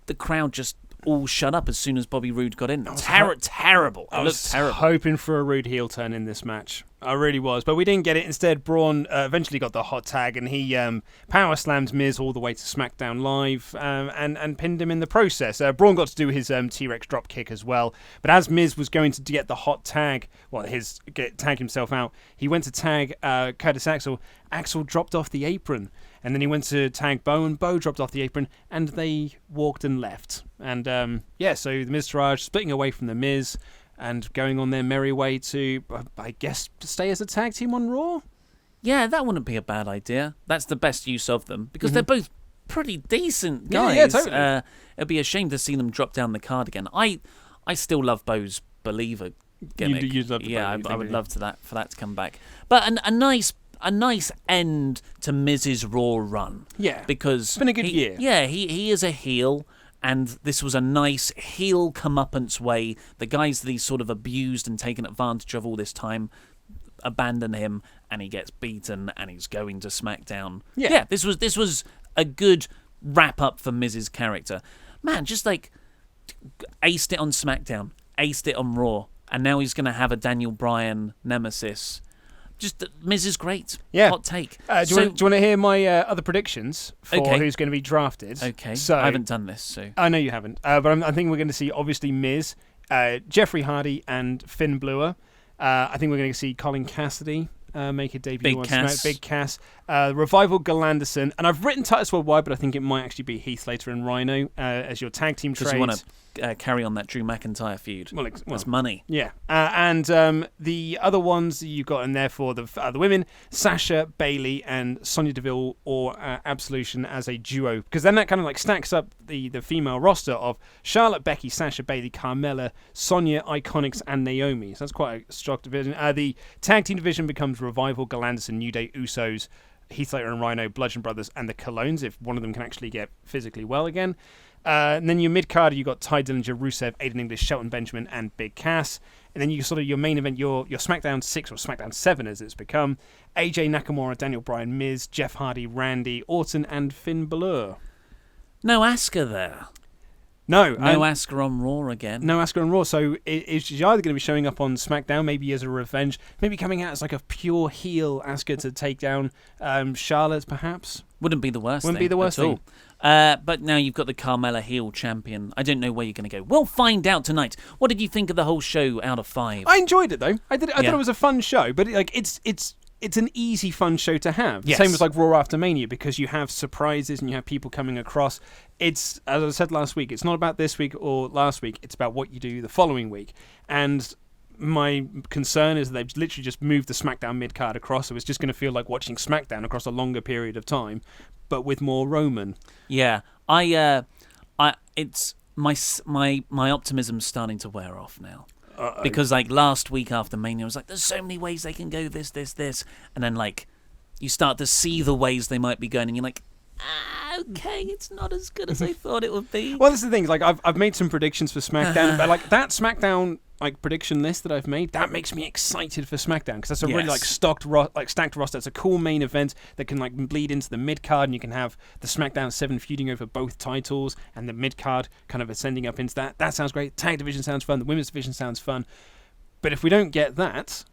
[SPEAKER 2] the crowd just all shut up as soon as Bobby Roode got in. Terrible.
[SPEAKER 3] I was hoping for a Roode heel turn in this match. I really was, but we didn't get it. Instead, Braun eventually got the hot tag, and he power slammed Miz all the way to SmackDown Live and pinned him in the process. Braun got to do his T-Rex drop kick as well, but as Miz was going to get the hot tag, tag himself out, he went to tag Curtis Axel. Axel dropped off the apron, and then he went to tag Bo, and Bo dropped off the apron, and they walked and left. And so the Miztourage splitting away from the Miz and going on their merry way to, I guess, stay as a tag team on Raw?
[SPEAKER 2] Yeah, that wouldn't be a bad idea. That's the best use of them, because they're both pretty decent guys.
[SPEAKER 3] Yeah, totally.
[SPEAKER 2] It'd be a shame to see them drop down the card again. I still love Bo's Believer gimmick.
[SPEAKER 3] You'd love
[SPEAKER 2] I would love for that to come back. But a nice end to Miz's Raw run.
[SPEAKER 3] Yeah,
[SPEAKER 2] because
[SPEAKER 3] it's been a good year.
[SPEAKER 2] Yeah, he is a heel. And this was a nice heel comeuppance way. The guys that he's sort of abused and taken advantage of all this time abandon him, and he gets beaten, and he's going to SmackDown. Yeah, this was a good wrap up for Miz's character. Man, just aced it on SmackDown, aced it on Raw, and now he's going to have a Daniel Bryan nemesis. Just Miz is great.
[SPEAKER 3] Yeah.
[SPEAKER 2] Hot take.
[SPEAKER 3] Do you want to hear my other predictions for who's going to be drafted?
[SPEAKER 2] Okay.
[SPEAKER 3] So,
[SPEAKER 2] I haven't done this, so...
[SPEAKER 3] I know you haven't. But I think we're going to see, obviously, Miz, Jeffrey Hardy, and Finn Balor. I think we're going to see Colin Cassidy make a debut on SmackDown. Big Cass. Revival Galanderson. And I've written Titus Worldwide, but I think it might actually be Heath Slater and Rhino as your tag team trades.
[SPEAKER 2] Because you want to carry on that Drew McIntyre feud. Well, that's money.
[SPEAKER 3] Yeah. And the other ones you've got in there for the women, Sasha, Bayley, and Sonya Deville or Absolution as a duo. Because then that kind of stacks up the female roster of Charlotte, Becky, Sasha, Bayley, Carmella, Sonya, Iconics, and Naomi. So that's quite a strong division. The tag team division becomes Revival, Galanderson, New Day, Usos, Heath Slater and Rhino, Bludgeon Brothers, and the Colognes, if one of them can actually get physically well again. And then your mid-card, you've got Ty Dillinger, Rusev, Aiden English, Shelton Benjamin, and Big Cass. And then you sort of your main event, your SmackDown 6 or SmackDown 7 as it's become, AJ Nakamura, Daniel Bryan, Miz, Jeff Hardy, Randy Orton, and Finn Balor.
[SPEAKER 2] No Asuka there.
[SPEAKER 3] No
[SPEAKER 2] Asuka on Raw again.
[SPEAKER 3] No Asuka on Raw. So she's either going to be showing up on SmackDown, maybe as a revenge, maybe coming out as a pure heel Asuka to take down Charlotte, perhaps.
[SPEAKER 2] Wouldn't be the worst thing.
[SPEAKER 3] Wouldn't be the worst thing.
[SPEAKER 2] But now you've got the Carmella heel champion. I don't know where you're going to go. We'll find out tonight. What did you think of the whole show out of 5?
[SPEAKER 3] I enjoyed it though. I thought it was a fun show, but it's it's an easy, fun show to have.
[SPEAKER 2] Yes.
[SPEAKER 3] Same as like Raw after Mania, because you have surprises and you have people coming across. It's, as I said last week, it's not about this week or last week. It's about what you do the following week. And my concern is that they've literally just moved the SmackDown mid-card across, so it's just going to feel like watching SmackDown across a longer period of time, but with more Roman.
[SPEAKER 2] Yeah, it's my optimism's starting to wear off now. Because like last week after Mania, I was like, there's so many ways they can go this, and then like you start to see the ways they might be going, and you're like, okay, it's not as good as I thought it would be.
[SPEAKER 3] Well, this is the thing. Like I've made some predictions for SmackDown, but like that SmackDown like prediction list that I've made, that makes me excited for SmackDown, because that's a really like stacked roster. It's a cool main event that can like bleed into the mid card, and you can have the SmackDown 7 feuding over both titles, and the mid card kind of ascending up into that. That sounds great. Tag division sounds fun. The women's division sounds fun. But if we don't get that,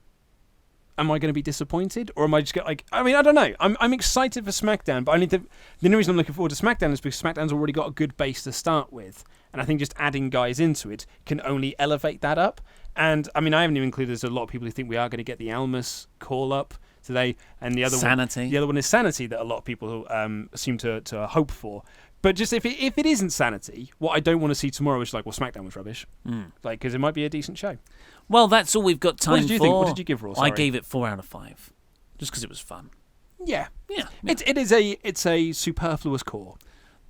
[SPEAKER 3] am I going to be disappointed, or am I just going like? I mean, I don't know. I'm excited for SmackDown, but the only reason I'm looking forward to SmackDown is because SmackDown's already got a good base to start with, and I think just adding guys into it can only elevate that up. And I mean, I haven't even included there's a lot of people who think we are going to get the Almas call up today, and the other
[SPEAKER 2] Sanity.
[SPEAKER 3] The other one is Sanity, that a lot of people seem to hope for. But just if it isn't Sanity, what I don't want to see tomorrow is like, well, SmackDown was rubbish, like, because it might be a decent show.
[SPEAKER 2] Well, that's all we've got time for.
[SPEAKER 3] What did you think? What did you give Raw?
[SPEAKER 2] I gave it 4 out of 5, just because it was fun.
[SPEAKER 3] Yeah.
[SPEAKER 2] Yeah.
[SPEAKER 3] It's a superfluous core.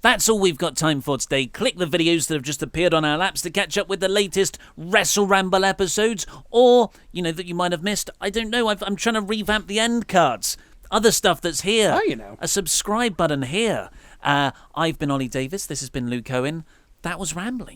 [SPEAKER 2] That's all we've got time for today. Click the videos that have just appeared on our laps to catch up with the latest WrestleRamble episodes, or, that you might have missed. I don't know. I'm trying to revamp the end cards. Other stuff that's here.
[SPEAKER 3] Oh,
[SPEAKER 2] A subscribe button here. I've been Ollie Davis. This has been Luke Owen. That was Rambling.